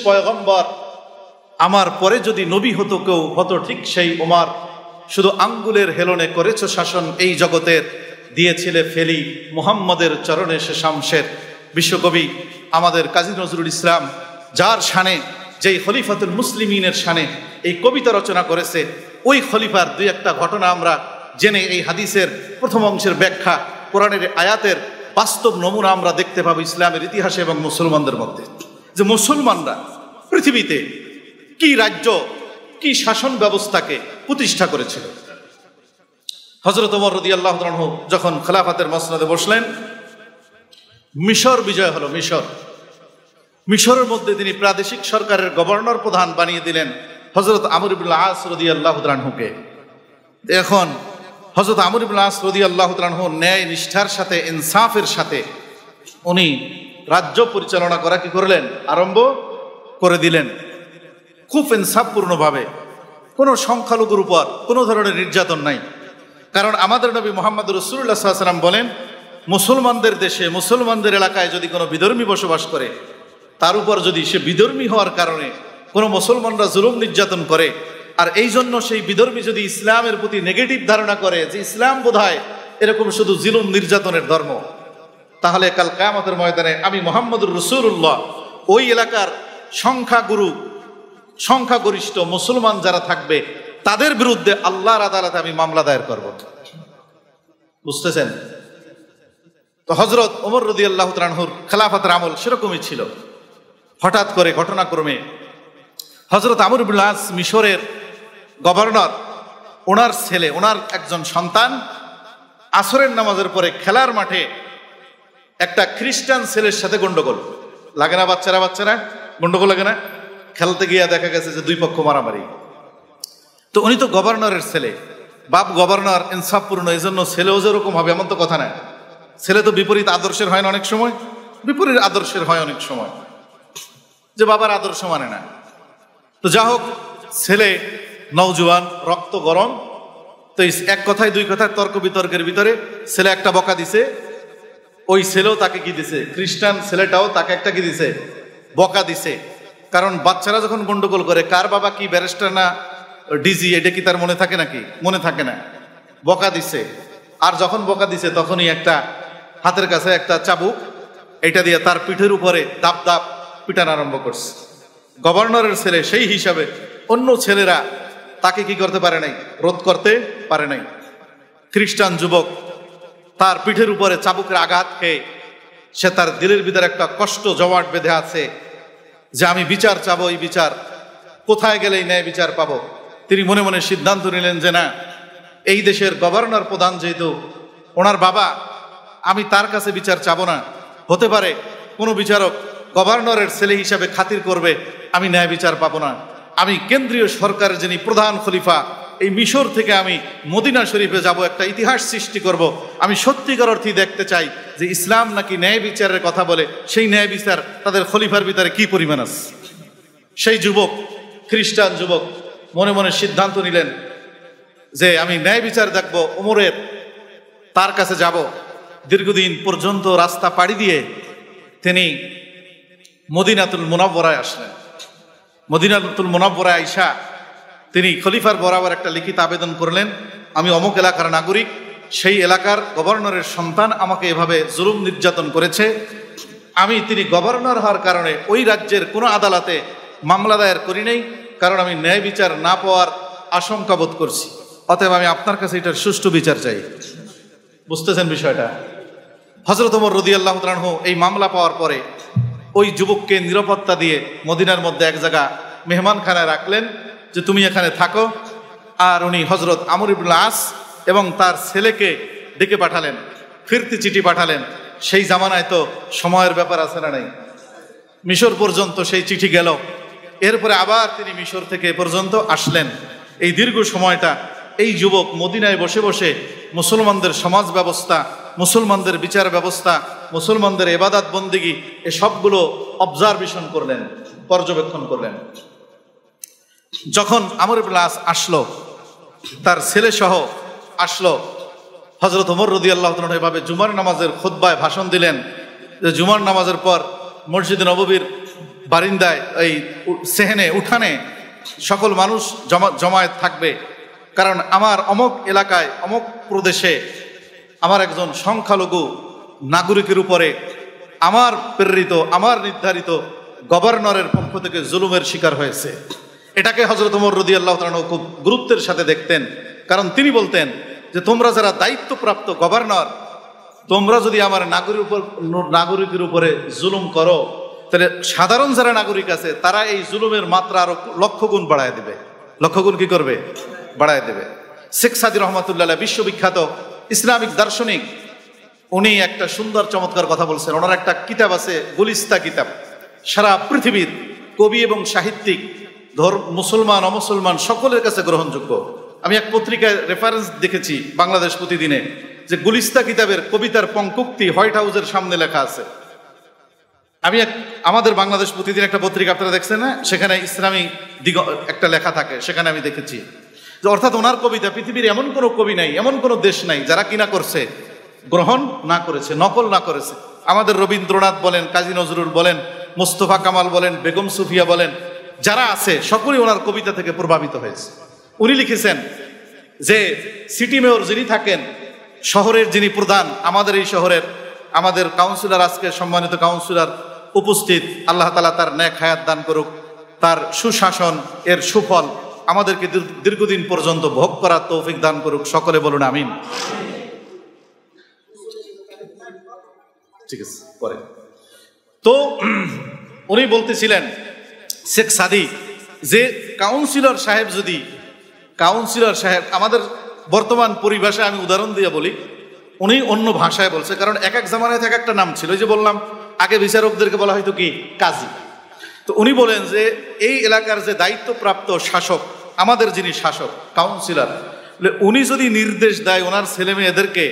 [SPEAKER 1] পয়গম্বর, আমার পরে যদি নবী হতো কেউ হতো ঠিক সেই ওমর। শুধু আঙ্গুলের হেলনে করেছ শাসন এই জগতের, দিয়েছিলে ফেলি মুহাম্মদের চরণে সে শামশের। বিশ্বকবি আমাদের কাজী নজরুল ইসলাম, যার শানে, যেই খলিফাতুল মুসলিমিনের শানে এই কবিতা রচনা করেছে, ওই খলিফার দুই একটা ঘটনা আমরা জেনে এই হাদিসের প্রথম অংশের ব্যাখ্যা, কোরআনের আয়াতের বাস্তব নমুনা আমরা দেখতে পাবো ইসলামের ইতিহাসে এবং মুসলমানদের মধ্যে। যে মুসলমানরা পৃথিবীতে কি রাজ্য, কি শাসন ব্যবস্থাকে প্রতিষ্ঠা করেছিল। হযরত ওমর রাদিয়াল্লাহু তাআলা আনহু যখন খেলাফতের মসনদে বসলেন, মিশর বিজয় হলো। মিশরের মধ্যে তিনি প্রাদেশিক সরকারের গভর্নর প্রধান বানিয়ে দিলেন হযরত আমর ইবনে আস রাদিয়াল্লাহু তাআলা আনহুকে। এখন হযরত আমর ইবনে আস রাদিয়াল্লাহু তাআলা আনহু ন্যায় নিষ্ঠার সাথে, ইনসাফের সাথে উনি রাজ্য পরিচালনা করা কি করলেন? আরম্ভ করে দিলেন। খুব ইনসাফপূর্ণভাবে, কোনো সংখ্যালঘুর উপর কোনো ধরনের নির্যাতন নাই। কারণ আমাদের নবী মুহাম্মদ রাসূলুল্লাহ সাল্লাল্লাহু আলাইহি ওয়াসাল্লাম বলেন, মুসলমানদের দেশে, মুসলমানদের এলাকায় যদি কোনো বিধর্মী বসবাস করে, তার উপর যদি সে বিধর্মী হওয়ার কারণে কোনো মুসলমানরা জুলুম নির্যাতন করে, আর এই জন্য সেই বিধর্মী যদি ইসলামের প্রতি নেগেটিভ ধারণা করে যে ইসলাম বোধহয় এরকম শুধু জুলুম নির্যাতনের ধর্ম, তাহলে কাল কিয়ামতের ময়দানে আমি মুহাম্মদুর রাসূলুল্লাহ ওই এলাকার সংখ্যাগরিষ্ঠ মুসলমান যারা থাকবে তাদের বিরুদ্ধে আল্লাহর আদালতে আমি মামলা দায়ের করব। বুঝতেছেন? তো হযরত ওমর রাদিয়াল্লাহু তাআলা আনহুর খেলাফতের আমল সেরকমই ছিল। হঠাৎ করে ঘটনাক্রমে হযরত আমর ইবনে আস মিশরের গভর্নর, ওনার ছেলে, ওনার একজন সন্তান আসরের নামাজের পরে খেলার মাঠে একটা খ্রিস্টান ছেলের সাথে গন্ডগোল লাগে না? বাচ্চারা গন্ডগোল লাগে না? খেলতে গিয়ে দেখা গেছে যে দুই পক্ষ মারামারি। তো উনি তো গভর্নরের ছেলে, বাপ গভর্নর, ইনসাফপূর্ণ, এই জন্য ছেলেও যেরকম হবে এমন তো কথা না। ছেলে তো বিপরীত আদর্শের হয় না, অনেক সময় বিপরীত আদর্শের হয়, অনেক সময় যে বাবার আদর্শ মানে না। তো যা হোক, ছেলে নওজোয়ান, রক্ত গরম। তো এক কথায় দুই কথায় তর্ক বিতর্কের ভিতরে ছেলে একটা বকা দিছে, ওই ছেলেও তাকে কি দিছে, খ্রিস্টান ছেলেটাও তাকে একটা কি দিছে, বকা দিছে। কারণ বাচ্চারা যখন গন্ডগোল করে, কার বাবা কি ব্যারিস্টার না ডিজি, এটা কি তার মনে থাকে নাকি? মনে থাকে না। বকা দিছে, আর যখন বকা দিছে তখনই একটা হাতের কাছে একটা চাবুক, এটা দিয়ে তার পিঠের উপরে দাপ দাপ পিটান আরম্ভ করছে। গভর্নরের ছেলে সেই হিসাবে অন্য ছেলেরা তাকে কি করতে পারে নাই, রোধ করতে পারে নাই। খ্রিস্টান যুবক তার পিঠের উপরে চাবুকের আঘাত খেয়ে সে তার দিলের ভিতরে একটা কষ্ট জমাট বেঁধে আছে যে আমি বিচার চাবো, এই বিচার কোথায় গেলেই ন্যায় বিচার পাবো। তিনি মনে মনে সিদ্ধান্ত নিলেন যে না, এই দেশের গভর্নর প্রধান যেহেতু ওনার বাবা, আমি তার কাছে বিচার চাবো না। হতে পারে কোনো বিচারক গভর্নরের ছেলে হিসাবে খাতির করবে, আমি ন্যায় বিচার পাবো না। আমি কেন্দ্রীয় সরকারের যিনি প্রধান খলিফা, এই মিশর থেকে আমি মদিনা শরীফে যাব, একটা ইতিহাস সৃষ্টি করব। আমি সত্যিকার অর্থে দেখতে চাই যে ইসলাম নাকি ন্যায় বিচারের কথা বলে, সেই ন্যায় বিচার তাদের খলিফার ভিতরে কি পরিমাণ আছে। সেই যুবক, খ্রিস্টান যুবক মনে মনে সিদ্ধান্ত নিলেন যে আমি ন্যায় বিচার দেখবো ওমরের, তার কাছে যাব। দীর্ঘদিন পর্যন্ত রাস্তা পাড়ি দিয়ে তিনি মদিনাতুল মুনাওয়ারায় আসলেন। মদিনাতুল মুনাওয়ারায় আইসা তিনি খলিফার বরাবর একটা লিখিত আবেদন করলেন, আমি অমুক এলাকার নাগরিক, সেই এলাকার গভর্নরের সন্তান আমাকে এভাবে জুলুম নির্যাতন করেছে। তিনি গভর্নর হওয়ার কারণে ওই রাজ্যের কোনো আদালতে মামলা দায়ের করি নাই, কারণ আমি ন্যায় বিচার না পাওয়ার আশঙ্কা বোধ করছি। অতএব আমি আপনার কাছে এটার সুষ্ঠু বিচার চাই। বুঝতেছেন বিষয়টা? হযরত ওমর রাদিয়াল্লাহু তাআলা আনহু এই মামলা পাওয়ার পরে ওই যুবককে নিরাপত্তা দিয়ে মদিনার মধ্যে এক জায়গা মেহমানখানায় রাখলেন যে তুমি এখানে থাকো। আর উনি হযরত আমর ইবনে আস এবং তার ছেলেকে ডেকে পাঠালেন, ফিরতি চিঠি পাঠালেন সেই জামানায় তো সময়ের ব্যাপার আছে না নাই, মিশর পর্যন্ত সেই চিঠি গেল, এরপরে আবার তিনি মিশর থেকে এ পর্যন্ত আসলেন। এই দীর্ঘ সময়টা এই যুবক মদিনায় বসে বসে মুসলমানদের সমাজ ব্যবস্থা, মুসলমানদের বিচার ব্যবস্থা, মুসলমানদের ইবাদত বন্দেগী এ সবগুলো অবজারভেশন করলেন, পর্যবেক্ষণ করলেন। যখন আমর ইবনে আস আসলো, তার ছেলে সহ আসলো, হযরত ওমর রাদিয়াল্লাহু তাআলা এভাবে জুমার নামাজের খুতবায় ভাষণ দিলেন যে জুমার নামাজের পর মসজিদ নববীর বারিন্দায় এই সেহেনে উঠানে সকল মানুষ জমায়েত থাকবে, কারণ আমার অমুক এলাকায় অমুক প্রদেশে আমার একজন সংখ্যালঘু নাগরিকের উপরে আমার প্রেরিত, আমার নির্ধারিত গভর্নরের পক্ষ থেকে জুলুমের শিকার হয়েছে। এটাকে হযরত ওমর রাদিয়াল্লাহু তাআলা খুব গুরুত্বের সাথে দেখতেন, কারণ তিনি বলতেন যে তোমরা যারা দায়িত্বপ্রাপ্ত গভর্নর, তোমরা যদি আমার নাগরিকের উপরে জুলুম করো, তাহলে সাধারণ যারা নাগরিক আছে তারা এই জুলুমের মাত্রা আরো লক্ষ গুণ বাড়ায় দেবে। লক্ষ গুণ কি করবে? বাড়ায় দেবে। শেখ সাদী রহমাতুল্লাহ বিশ্ববিখ্যাত ইসলামিক দার্শনিক, উনি একটা সুন্দর চমৎকার কথা বলছেন। ওনার একটা কিতাব আছে, গুলিস্তা কিতাব, সারা পৃথিবীর কবি এবং সাহিত্যিক, মুসলমান অমুসলমান সকলের কাছে গ্রহণযোগ্য। আমি এক পত্রিকায় রেফারেন্স দেখেছি বাংলাদেশ প্রতিদিনে, যে গুলিস্তা কিতাবের কবিতার পঙ্কুক্তি হোয়াইট হাউসের সামনে লেখা আছে। আমি আমাদের বাংলাদেশ প্রতিদিন একটা পত্রিকা আপনারা দেখছেন না, সেখানে ইসলামী একটা লেখা থাকে, সেখানে আমি দেখেছি যে অর্থাৎ ওনার কবিতা পৃথিবীর এমন কোনো কবি নাই, এমন কোনো দেশ নাই যারা কিনা করছে, গ্রহণ না করেছে, নকল না করেছে। আমাদের রবীন্দ্রনাথ বলেন, কাজী নজরুল বলেন, মোস্তফা কামাল বলেন, বেগম সুফিয়া বলেন, যারা আছে সকলেই ওনার কবিতা থেকে প্রভাবিত হয়েছে। উনি লিখেছেন যে সিটি মেয়র যিনি থাকেন, শহরের যিনি প্রধান, আমাদের এই শহরের আমাদের কাউন্সিলর, আজকে সম্মানিত কাউন্সিলর উপস্থিত, আল্লাহ তাআলা তার নেক হায়াত দান করুক, তার সুশাসন এর সুফল আমাদেরকে দীর্ঘদিন পর্যন্ত ভোগ করার তৌফিক দান করুক, সকলে বলুন আমিন। ঠিক আছে, পরে তো উনি বলতেছিলেন শেখ সাদী, যে কাউন্সিলর সাহেব যদি, কাউন্সিলর সাহেব আমাদের বর্তমান পরিভাষায় আমি উদাহরণ দিয়ে বলি, উনি অন্য ভাষায় বলছে, কারণ এক এক জামানায় এক একটা নাম ছিল। ওই যে বললাম আগে বিচারকদেরকে বলা হয়তো কি কাজী, তো উনি বলেন যে এই এলাকার যে দায়িত্বপ্রাপ্ত শাসক, আমাদের যিনি শাসক কাউন্সিলর, উনি যদি নির্দেশ দেয় ওনার ছেলে মেয়েদেরকে,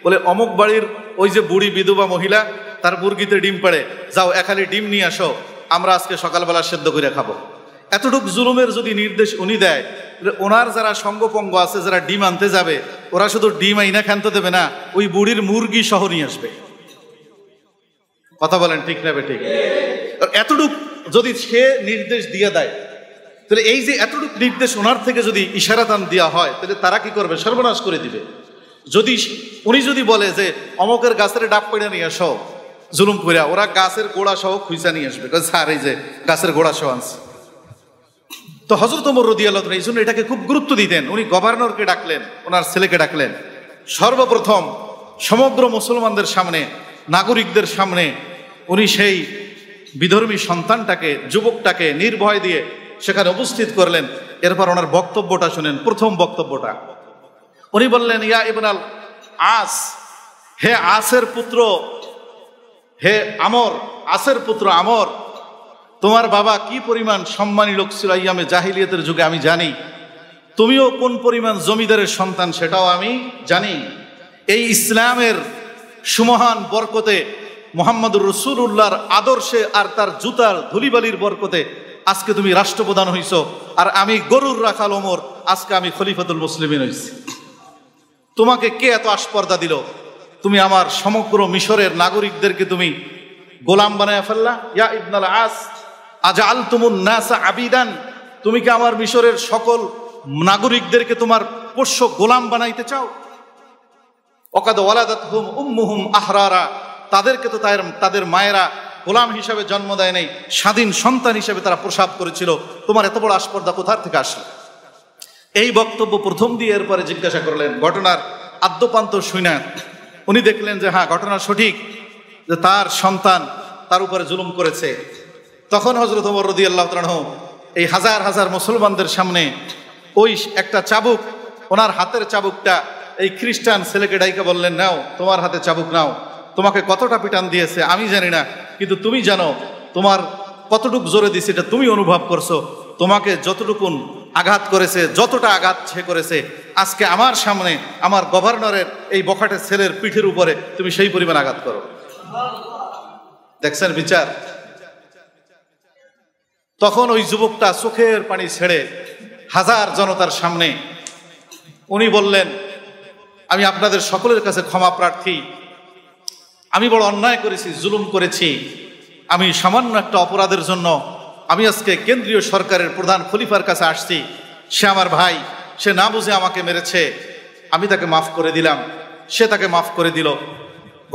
[SPEAKER 1] বলে অমুক বাড়ির ওই যে বুড়ি বিধবা মহিলা, তার মুরগিতে ডিম পাড়ে, যাও একালি ডিম নিয়ে আসো, আমরা আজকে সকালবেলা সেদ্ধ করে খাবো, এতটুকু জুলুমের যদি নির্দেশ উনি দেয়, ওনার যারা সঙ্গপঙ্গ আছে, যারা ডিম আনতে যাবে, ওরা শুধু ডিম আইনা খানতে দেবে না, ওই বুড়ির মুরগি সহ নিয়ে আসবে। কথা বলেন ঠিক না ঠিক? এতটুক যদি সে নির্দেশ দিয়ে দেয়, তাহলে এই যে এতটুক নির্দেশ ওনার থেকে যদি ইশারাতান দেওয়া হয়, তাহলে তারা কি করবে? সর্বনাশ করে দিবে। যদি উনি যদি বলে যে অমকের গাছের ডাব পেড়ে নিয়ে আসো, জুলুম করে, ওরা গাছের গোড়া সহ খুঁজা নিয়ে আসবে, স্যার এই যে গাছের গোড়া সহ আনছে। তো হযরত ওমর রাদিয়াল্লাহু তাআলা এই জন্য এটাকে খুব গুরুত্ব দিতেন। উনি গভর্নরকে ডাকলেন, ওনার ছেলেকে ডাকলেন, সর্বপ্রথম সমগ্র মুসলমানদের সামনে, নাগরিকদের সামনে উনি সেই বিধর্মী সন্তানটাকে, যুবকটাকে নির্ভয় দিয়ে সেখানে উপস্থিত করলেন। এরপর ওনার বক্তব্যটা শুনেন। প্রথম বক্তব্যটা উনি বললেন, ইয়া ইবনাল আস, হে আসের পুত্র, হে আমর, আসের পুত্র আমর, তোমার বাবা কি পরিমাণ সম্মানী লোক ছিল আইয়ামে জাহিলিয়াতের যুগে আমি জানি, তুমিও কোন পরিমাণ জমিদারের সন্তান সেটাও আমি জানি। এই ইসলামের সুমহান বরকতে, মুহাম্মদুর রাসূলুল্লাহর আদর্শে আর তার জুতার ধুলিবালির বরকতে আজকে তুমি রাষ্ট্রপ্রধান হইছ, আর আমি গরুর রাখাল ওমর, আজকে আমি খলিফাতুল মুসলিমিন হইছি। তোমাকে কে এত আস্পর্ধা দিল? তুমি আমার সমগ্র মিশরের নাগরিকদেরকে তুমি গোলাম বানায় ফেললা। ইয়া ইবনাল আস, আজআলতুমুন নাসা আবিদান, তুমি কি আমার মিশরের সকল নাগরিকদেরকে তোমার পোষ্য গোলাম বানাইতে চাও? ওয়াকাদ ওয়ালাদাতহুম উম্মুহুম আহরারা, তাদেরকে তো তাদের মায়েরা গোলাম হিসাবে জন্ম দেয় নাই, স্বাধীন সন্তান হিসাবে তারা প্রসাব করেছিল। তোমার এত বড় আস্পর্ধা কোথা থেকে আসলো? এই বক্তব্য প্রথম দিয়ে এরপরে জিজ্ঞাসা করলেন ঘটনার আদ্যপান্ত শুনে। উনি দেখলেন যে হ্যাঁ, ঘটনা সঠিক, যে তার সন্তান তার উপরে জুলুম করেছে। তখন হযরত ওমর রাদিয়াল্লাহু তাআলা এই হাজার হাজার মুসলমানদের সামনে ওই একটা চাবুক, ওনার হাতের চাবুকটা এই খ্রিস্টান ছেলেকে ডাইকা বললেন, নাও তোমার হাতে চাবুক নাও, তোমাকে কতটা পিটান দিয়েছে আমি জানি না, কিন্তু তুমি জানো তোমার কতটুকু জোরে দিছে এটা তুমি অনুভব করছো। তোমাকে যতটুকুন আঘাত করেছে, যতটা আঘাত সে করেছে, আজকে আমার সামনে আমার গভর্নরের এই বখাটের ছেলের পিঠের উপরে তুমি সেই পরিমাণ আঘাত করো। দেখছেন বিচার? তখন ওই যুবকটা চোখের পানি ছেড়ে হাজার জনতার সামনে উনি বললেন, আমি আপনাদের সকলের কাছে ক্ষমা প্রার্থী, আমি বড় অন্যায় করেছি, জুলুম করেছি। আমি সামান্য একটা অপরাধের জন্য আমি আজকে কেন্দ্রীয় সরকারের প্রধান খলিফার কাছে আসছি। সে আমার ভাই, সে না বুঝে আমাকে মেরেছে, আমি তাকে মাফ করে দিলাম, সে তাকে মাফ করে দিল।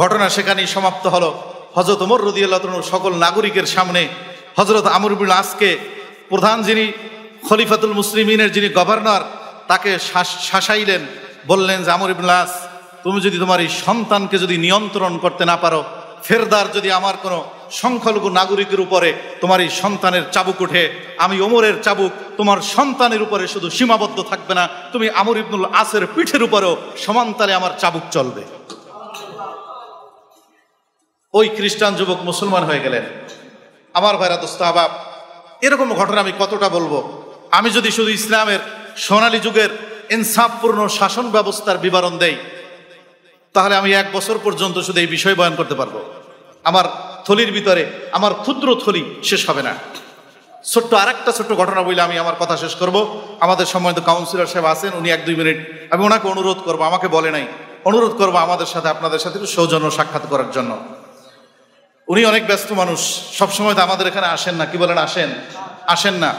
[SPEAKER 1] ঘটনা সেখানেই সমাপ্ত হলো। হযরত ওমর রাদিয়াল্লাহু তাআলা সকল নাগরিকের সামনে হযরত আমর ইবনে আসকে, প্রধান যিনি খলিফাতুল মুসলিমিনের যিনি গভর্নর, তাকে শাসাইলেন, বললেন যে আমর ইবনে আস, তুমি যদি তোমার এই সন্তানকে যদি নিয়ন্ত্রণ করতে না পারো, ফেরদার যদি আমার কোনো সংখ্যালঘু নাগরিকের উপরে তোমার এই সন্তানের চাবুক উঠে, আমি ওমরের চাবুক তোমার সন্তানের উপরে শুধু সীমাবদ্ধ থাকবে না, তুমি আমর ইবনুল আসের পিঠের উপরেও সমানতালে আমার চাবুক চলবে। ওই খ্রিস্টান যুবক মুসলমান হয়ে গেলেন। আমার ভাইরা, দোস্ত আহবাব, এরকম ঘটনা আমি কতটা বলবো? আমি যদি শুধু ইসলামের সোনালী যুগের ইনসাফপূর্ণ শাসন ব্যবস্থার বিবরণ দেই, তাহলে আমি 1 বছর পর্যন্ত শুধু এই বিষয় বয়ান করতে পারবো। আমার থলির ভিতরে আমার ক্ষুদ্র থলি শেষ হবে না। ছোট্ট আরেকটা ছোট্ট ঘটনা বলে আমি আমার কথা শেষ করব। আমাদের সম্মানিত কাউন্সিলর সাহেব আছেন, উনি 1-2 মিনিট, আমি ওনাকে অনুরোধ করবো, আমাকে বলে নাই, অনুরোধ করবো আমাদের সাথে আপনাদের সাথে সৌজন্য সাক্ষাৎ করার জন্য। উনি অনেক ব্যস্ত মানুষ, সবসময় তো আমাদের এখানে আসেন না। কি বলেন, আসেন না।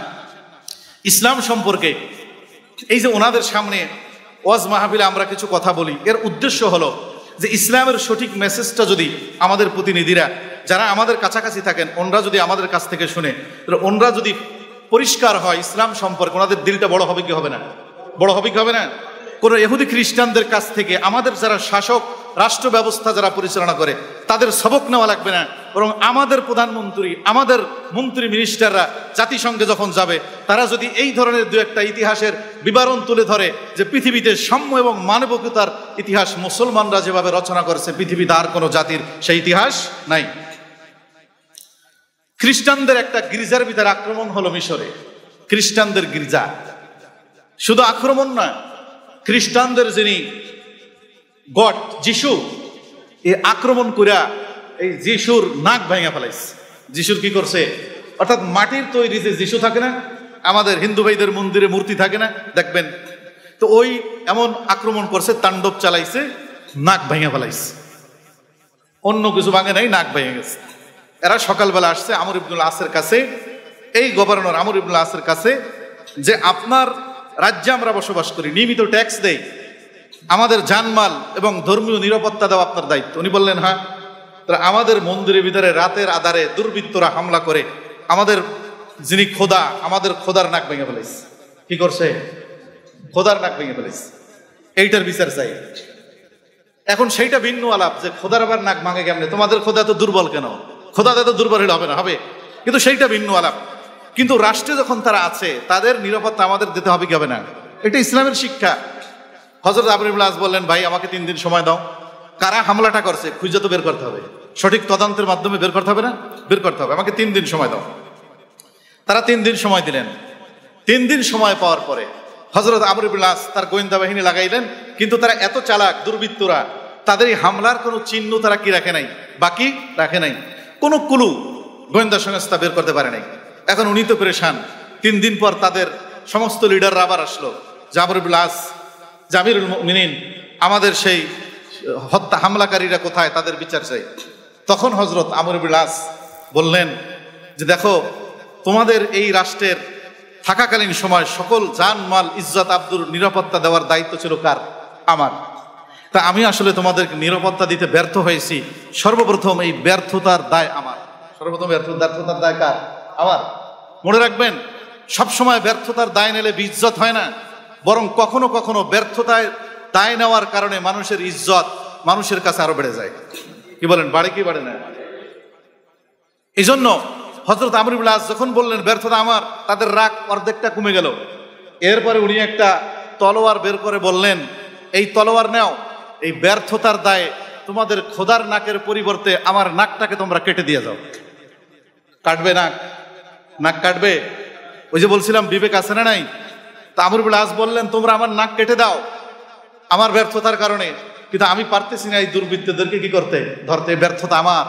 [SPEAKER 1] ইসলাম সম্পর্কে এই যে ওনাদের সামনে ওয়াজ মাহফিলে আমরা কিছু কথা বলি, এর উদ্দেশ্য হলো যে ইসলামের সঠিক মেসেজটা যদি আমাদের প্রতিনিধিরা যারা আমাদের কাছাকাছি থাকেন ওনরা যদি আমাদের কাছ থেকে শুনে, ওনরা যদি পরিষ্কার হয় ইসলাম সম্পর্কে, ওনাদের দিলটা বড় হবে কি হবে না? বড় হবে কি হবে না? কোনো ইহুদি খ্রিস্টানদের কাছ থেকে আমাদের যারা শাসক, রাষ্ট্র ব্যবস্থা যারা পরিচালনা করে, তাদের সবক নেওয়া লাগবে না, বরং আমাদের প্রধানমন্ত্রী, আমাদের মন্ত্রী মিনিস্টাররা জাতিসংঘে যখন যাবে, তারা যদি এই ধরনের 2-1টা ইতিহাসের বিবরণ তুলে ধরে যে পৃথিবীতে সাম্য এবং মানবিকতার ইতিহাস মুসলমানরা যেভাবে রচনা করেছে, পৃথিবীতে আর কোনো জাতির সেই ইতিহাস নাই। খ্রিস্টানদের একটা গির্জার ভিতরে আক্রমণ হলো মিশরে। খ্রিস্টানদের গির্জা, শুধু আক্রমণ নয়, খ্রিস্টানদের যিনি গড যিশু, এই আক্রমণ কইরা এই যিশুর নাক ভাঙা ফেলাইছে। যিশুর কি করছে? অর্থাৎ মাটির তৈরি যে যিশু থাকে না, আমাদের হিন্দু ভাইদের মন্দিরে মূর্তি থাকে না, দেখবেন তো ওই এমন আক্রমণ করছে, তাণ্ডব চালাইছে, নাক ভাঙা ফেলাইছে। অন্য কিছু ভাঙে নাই, নাক ভেঙে গেছে। এরা সকালবেলা আসছে আমর ইবনুল আসের কাছে, এই গভর্নর আমর ইবনুল আসের কাছে, যে আপনার রাজ্যে আমরা বসবাস করি, নিয়মিত ট্যাক্স দেই, আমাদের জানমাল এবং ধর্মীয় নিরাপত্তা দেওয়া আপনার দায়িত্ব। উনি বললেন হ্যাঁ। তারা আমাদের মন্দিরের ভিতরে রাতের আধারে দুর্বৃত্তরা হামলা করে আমাদের যিনি খোদা, আমাদের খোদার নাক ভেঙে ফেলেছে। কি করছে? খোদার নাক ভেঙে ফেলেছে। এইটার বিচার চাই। এখন সেইটা ভিন্ন আলাপ যে খোদার আবার নাক ভাঙে কেমনে, তোমাদের খোদা তো দুর্বল কেন? খোদা তো দুর্বল হলে হবে না, হবে, কিন্তু সেইটা ভিন্ন আলাপ। কিন্তু রাষ্ট্রে যখন তারা আছে, তাদের নিরাপত্তা আমাদের দিতে হবে কি হবে না? এটা ইসলামের শিক্ষা। হযরত আমর ইবনে আস বললেন, ভাই আমাকে 3 দিন সময় দাও। কারা হামলাটা করছে খুঁজে তো বের করতে হবে, সঠিক তদন্তের মাধ্যমে বের করতে হবে না? বের করতে হবে, আমাকে 3 দিন সময় দাও। তারা 3 দিন সময় দিলেন। 3 দিন সময় পাওয়ার পরে হযরত আমর ইবনে আস তার গোয়েন্দা বাহিনী লাগাইলেন, কিন্তু তারা এত চালাক দুর্বৃত্তরা, তাদের এই হামলার কোনো চিহ্ন তারা কি রাখে নাই, বাকি রাখে নাই, কোনো কুলু গোয়েন্দা সংস্থা বের করতে পারে নাই। এখন উনি তো পেরেশান। 3 দিন পর তাদের সমস্ত লিডাররা আবার আসলো, আমর ইবনে আস, আমিরুল মুমিনিন, আমাদের সেই হত্যা হামলাকারীরা কোথায়, তাদের বিচার চাই। তখন হযরত আমর ইবনে আস বললেন যে দেখো, তোমাদের এই রাষ্ট্রের থাকাকালীন সময় সকল জানমাল ইজ্জত আব্দুর নিরাপত্তা দেওয়ার দায়িত্ব ছিল কার? আমার। তা আমি আসলে তোমাদেরকে নিরাপত্তা দিতে ব্যর্থ হয়েছি। সর্বপ্রথম এই ব্যর্থতার দায় আমার। সর্বপ্রথম ব্যর্থতার দায় কার? আমার। মনে রাখবেন, সবসময় ব্যর্থতার দায় নিলে ইজ্জত হয় না, বরং কখনো কখনো ব্যর্থতায় দায় নেওয়ার কারণে মানুষের ইজ্জত মানুষের কাছে আরো বেড়ে যায়। কি বলেন, বাড়ে কি বাড়ে না? এই জন্য হযরত আমর ইবনে আস যখন বললেন ব্যর্থতা আমার, তাদের রাগ অর্ধেকটা কমে গেল। এরপরে উনি একটা তলোয়ার বের করে বললেন, এই তলোয়ার নাও, এই ব্যর্থতার দায়ে তোমাদের খোদার নাকের পরিবর্তে আমার নাকটাকে তোমরা কেটে দিয়ে যাও। কাটবে নাক? নাক কাটবে? ওই যে বলছিলাম বিবেক আছে না নাই? তা আমর ইবনে আস বললেন তোমরা আমার নাক কেটে দাও আমার ব্যর্থতার কারণে, কিন্তু আমি পারতেছি না এই দুর্বৃত্তদেরকে কি করতে, ধরতে। ব্যর্থতা আমার।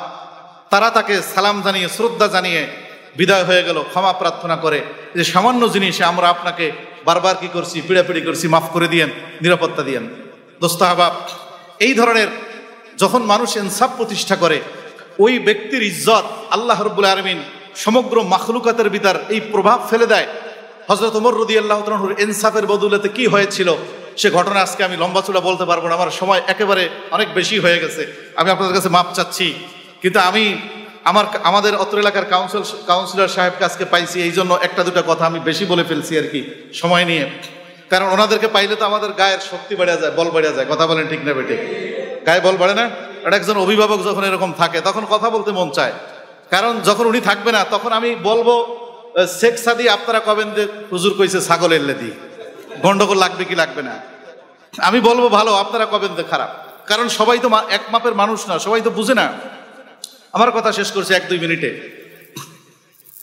[SPEAKER 1] তারা তাকে সালাম জানিয়ে শ্রদ্ধা জানিয়ে বিদায় হয়ে গেল, ক্ষমা প্রার্থনা করে যে সামান্য জিনিসে আমরা আপনাকে বারবার কি করছি, পিড়াপিড়ি করছি, মাফ করে দিয়েন, নিরাপত্তা দিয়েন। দোস্ত আহবাব, এই ধরনের যখন মানুষ ইনসাফ প্রতিষ্ঠা করে, ওই ব্যক্তির ইজ্জত আল্লাহ রাব্বুল আলামিন সমগ্র মাখলুকাতের ভিতর এই প্রভাব ফেলে দেয়। হযরত ওমর রাদিয়াল্লাহু তাআলার ইনসাফের বদৌলতে কি হয়েছিল সে ঘটনা আজকে আমি লম্বা চূড়া বলতে পারবো না, আমার সময় একেবারে অনেক বেশি হয়ে গেছে, আমি আপনাদের কাছে মাপ চাচ্ছি। কিন্তু আমি আমাদের অত্র এলাকার কাউন্সিলর সাহেবকে আজকে পাইছি, এই জন্য একটা দুটা কথা আমি বেশি বলে ফেলছি আর কি সময় নিয়ে। কারণ ওনাদেরকে পাইলে তো আমাদের গায়ের শক্তি বেড়ে যায়, বল বেড়ে যায়। কথা বলেন ঠিক না বেঠিক? গায়ে বল বাড়ে না? আর একজন অভিভাবক যখন এরকম থাকে তখন কথা বলতে মন চায়। কারণ যখন উনি থাকবে না তখন আমি বলবো শেখ সাদি আপনারা কবেন যে হুজুর কইছে ছাগল এল্লে দি, গন্ডগোল লাগবে কি লাগবে না? আমি বলবো ভালো, আপনারা কবেন যে খারাপ। কারণ সবাই তো এক মাপের মানুষ না, সবাই তো বুঝে না। আমার কথা শেষ করছি 1-2 মিনিটে।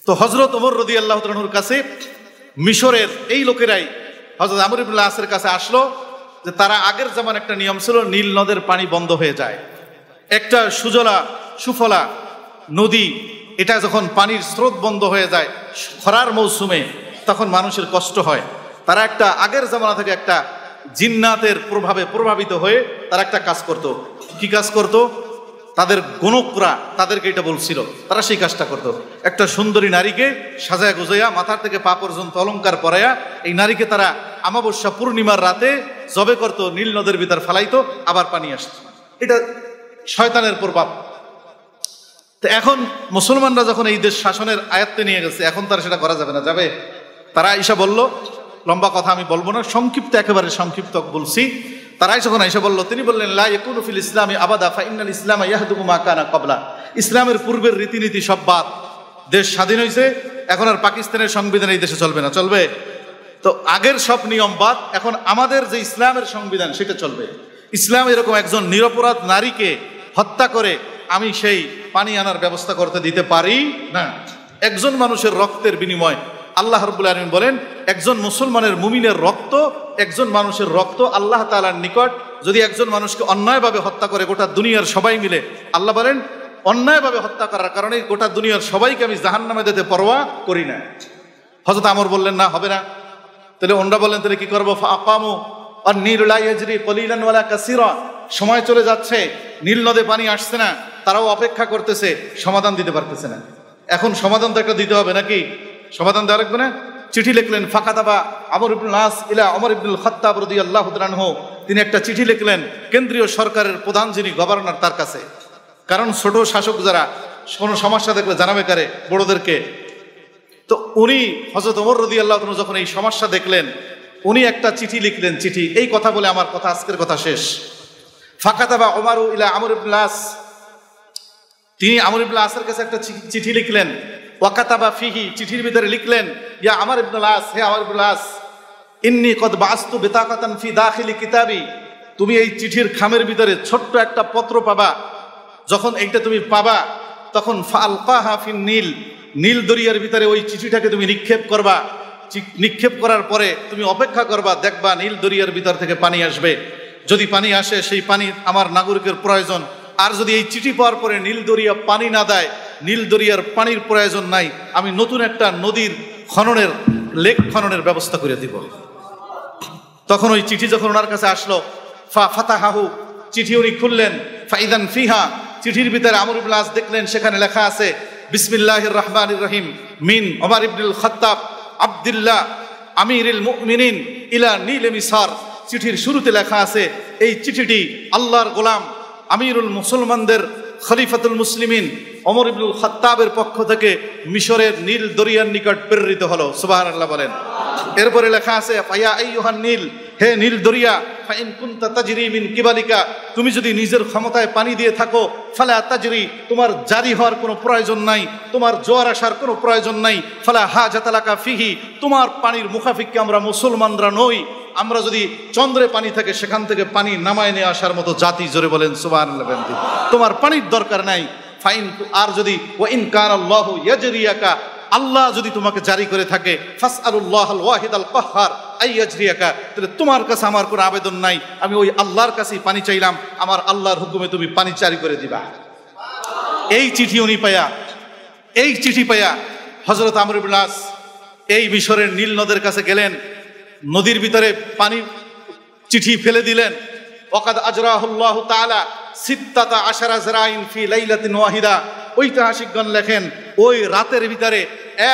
[SPEAKER 1] তো হযরত ওমর রাদিয়াল্লাহু তাআলা আনহুর কাছে মিশরের এই লোকেরাই হযরত আমর ইবনে আসের কাছে আসলো যে তারা আগের যেমন একটা নিয়ম ছিল, নীল নদের পানি বন্ধ হয়ে যায়। একটা সুজলা সুফলা নদী, এটা যখন পানির স্রোত বন্ধ হয়ে যায় খরার মৌসুমে, তখন মানুষের কষ্ট হয়। তারা একটা আগের জামানা থেকে একটা জিন্নাতের প্রভাবে প্রভাবিত হয়ে তারা একটা কাজ করত। কি কাজ করত? তাদের গণকরা তাদেরকে এটা বলছিল, তারা সেই কাজটা করত। একটা সুন্দরী নারীকে সাজায় গুজাইয়া মাথার থেকে পা পর্যন্ত অলংকার পরাইয়া এই নারীকে তারা অমাবস্যা পূর্ণিমার রাতে জবে করত, নীল নদের ভিতর ফালাইতো, আবার পানি আসত। এটা শয়তানের প্রভাব। তো এখন মুসলমানরা যখন এই দেশ শাসনের আয়ত্তে নিয়ে গেছে, এখন তারা সেটা করা যাবে না। যাবে? তারা আইসা বলল, লম্বা কথা আমি বলবো না, সংক্ষিপ্ত একেবারে সংক্ষিপ্ত বলছি। তারাই যখন আইসা বলল, তিনি বললেন লা ইয়াকুনু ফিল ইসলামি আবাদা ফা ইন্নাল ইসলামা ইয়াহদুমু মা কানা ক্বাবলা। ইসলামের পূর্বের রীতিনীতি সব বাদ। দেশ স্বাধীন হয়েছে, এখন আর পাকিস্তানের সংবিধান এই দেশে চলবে না। চলবে? তো আগের সব নিয়ম বাদ, এখন আমাদের যে ইসলামের সংবিধান সেটা চলবে। ইসলাম এরকম একজন নিরপরাধ নারীকে হত্যা করে আমি সেই পানি আনার ব্যবস্থা করতে দিতে পারি না। একজন মানুষের রক্তের বিনিময় আল্লাহ রাব্বুল আলামিন বলেন, একজন মুসলমানের মুমিনের রক্ত, একজন মানুষের রক্ত আল্লাহ তাআলার নিকট যদি একজন মানুষকে অন্যায়ভাবে হত্যা করে গোটা দুনিয়ার সবাই মিলে, আল্লাহ বলেন অন্যায়ভাবে হত্যা করার কারণে গোটা দুনিয়ার সবাইকে আমি জাহান্নামে দিতে পরোয়া করি না। হযরত আমর বললেন না, হবে না। তাহলে ওনরা বললেন তাহলে কি করবো? ফাআকামু আন-নীলু লা ইয়াজরি কলিলান ওয়ালা কাসীরা। সময় চলে যাচ্ছে, নীল নদে পানি আসছে না, তারাও অপেক্ষা করতেছে, সমাধান দিতে পারতেছে না। এখন সমাধান তো একটা দিতে হবে নাকি? সমাধান দেওয়া লাগবে না? চিঠি লিখলেন ফাকাতাবা আমর ইবনুল আস ইলা ওমর ইবনুল খাত্তাব রাদিয়াল্লাহু তাআলা আনহু। তিনি একটা চিঠি লিখলেন কেন্দ্রীয় সরকারের প্রধান যিনি গভর্নর তার কাছে। কারণ ছোট শাসক যারা কোনো সমস্যা দেখলে জানাবে কারে? বড়দেরকে। তো উনি হযরত ওমর রাদিয়াল্লাহু তাআলা যখন এই সমস্যা দেখলেন, উনি একটা চিঠি লিখলেন। চিঠি, এই কথা বলে আমার কথা আজকের কথা শেষ। ফাকাতাবা ওমরু ইলা আমর ইবনুল আস, তিনি আমর ইবনুল আসের কাছে একটা চিঠি লিখলেন। ওয়াকাতাবা ফিহি, চিঠির ভিতরে লিখলেন, ইয়া আমর ইবনুল আস, হে আমর ইবনুল আস, ইন্নী কদ বাস্তু বিতাকাতান ফি দাখিলি কিতাবি। তুমি এই চিঠির খামের ভিতরে ছোট্ট একটা পত্র পাবা। যখন এইটা তুমি পাবা তখন ফালকাহা ফিন নীল, নীল দরিয়ার ভিতরে ওই চিঠিটাকে তুমি নিক্ষেপ করবা। নিক্ষেপ করার পরে তুমি অপেক্ষা করবা, দেখবা নীল দরিয়ার ভিতর থেকে পানি আসবে। যদি পানি আসে সেই পানি আমার নাগরিকের প্রয়োজন। আর যদি এই চিঠি পাওয়ার পরে নীল দরিয়া পানি না দেয়, নীল দরিয়ার পানির প্রয়োজন নাই, আমি নতুন একটা নদীর খননের, লেক খননের ব্যবস্থা করে দিব। তখন ওই চিঠি যখন ওনার কাছে আসলো, ফাতাহাহু, চিঠি উনি খুললেন। ফাইদান ফিহা, চিঠির ভিতরে আমর ইবনুল আস দেখলেন সেখানে লেখা আছে বিসমিল্লাহির রহমানির রহিম মিন ওমর ইবনুল খাত্তাব আব্দুল্লাহ আমিরুল মুমিনিন ইলা নীল মিসর। চিঠির শুরুতে লেখা আছে এই চিঠিটি আল্লাহর গোলাম আমিরুল মুসলমানদের খলিফাতুল মুসলিমিন ওমর ইবনুল খাত্তাবের পক্ষ থেকে মিশরের নীল দরিয়ার নিকট প্রেরিত হলো। সুবহানাল্লাহ বলেন। এরপরে লেখা আছে ফায়া আইয়ুহান নীল, হে নীল দরিয়া, ফাইন কুনতা তাজরি মিন কিবালিকা, তুমি যদি নিজের ক্ষমতায় পানি দিয়ে থাকো, ফালা তাজরি, তোমার জারি হওয়ার কোনো প্রয়োজন নাই, তোমার জোয়ার আসার কোনো প্রয়োজন নাই। ফালা হাজাতা লাকা ফিহি, তোমার পানির মুখাফিককে আমরা মুসলমানরা নই, আমরা যদি চন্দ্রে পানি থাকে সেখান থেকে পানি নামায় নিয়ে আসার মতো জাতি, জোরে বলেন সুবহানাল্লাহ। তোমার পানির দরকার নাই। ফাইন, আর যদি ওয়াইন কানাল্লাহু ইয়াজরিয়াকা, আল্লাহ যদি তোমাকে জারি করে থাকে, ফাসআলুল্লাহাল ওয়াহিদাল কাহ্হার আইয়াজরিয়াকা, তাহলে তোমার কাছে আমার কোনো আবেদন নাই, আমি ওই আল্লাহর কাছেই পানি চাইলাম, আমার আল্লাহর হুকুমে তুমি পানি জারি করে দিবা। এই চিঠি উনি পায়া, এই চিঠি পায়া হযরত আমর ইবনে আস এই মিশরের নীল নদের কাছে গেলেন, নদীর ভিতরে পানি চিঠি ফেলে দিলেন। ওয়াকাদ আজরাহুল্লাহু তাআলা সিত্তাতা আশারা যরাইন ফি লাইলাতিন ওয়াহিদা। ঐতিহাসিকগণ লেখেন ওই রাতের ভিতরে,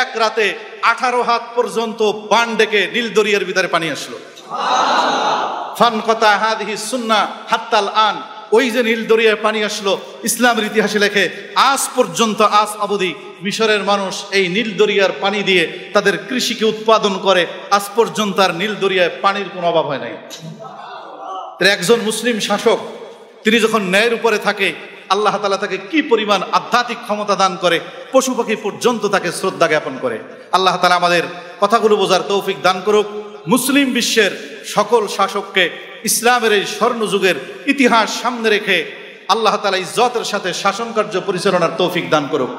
[SPEAKER 1] এক রাতে 18 হাত পর্যন্ত বান ডেকে নীল দরিয়ার ভিতরে পানি আসলো। ফানকাতা হাদিহি সুন্নাহ হাত্তাল আন। ওই যে নীল দরিয়ায় পানি আসলো, ইসলামের ইতিহাসে লেখে আজ পর্যন্ত, আজ অবধি মিশরের মানুষ এই নীল দরিয়ার পানি দিয়ে তাদের কৃষিকে উৎপাদন করে। আজ পর্যন্ত আর নীল দরিয়ায় পানির কোনো অভাব হয় নাই। একজন মুসলিম শাসক তিনি যখন ন্যায়ের উপরে থাকে, আল্লাহ তাআলা তাকে কি পরিমাণ আধ্যাত্মিক ক্ষমতা দান করে, পশু পাখি পর্যন্ত তাকে শ্রদ্ধা জ্ঞাপন করে। আল্লাহ তাআলা আমাদের কথাগুলো বোঝার তৌফিক দান করুক। মুসলিম বিশ্বের সকল শাসককে ইসলামের এই স্বর্ণযুগের ইতিহাস সামনে রেখে আল্লাহ তাআলা ইজ্জতের সাথে শাসন কার্য পরিচালনার তৌফিক দান করুক।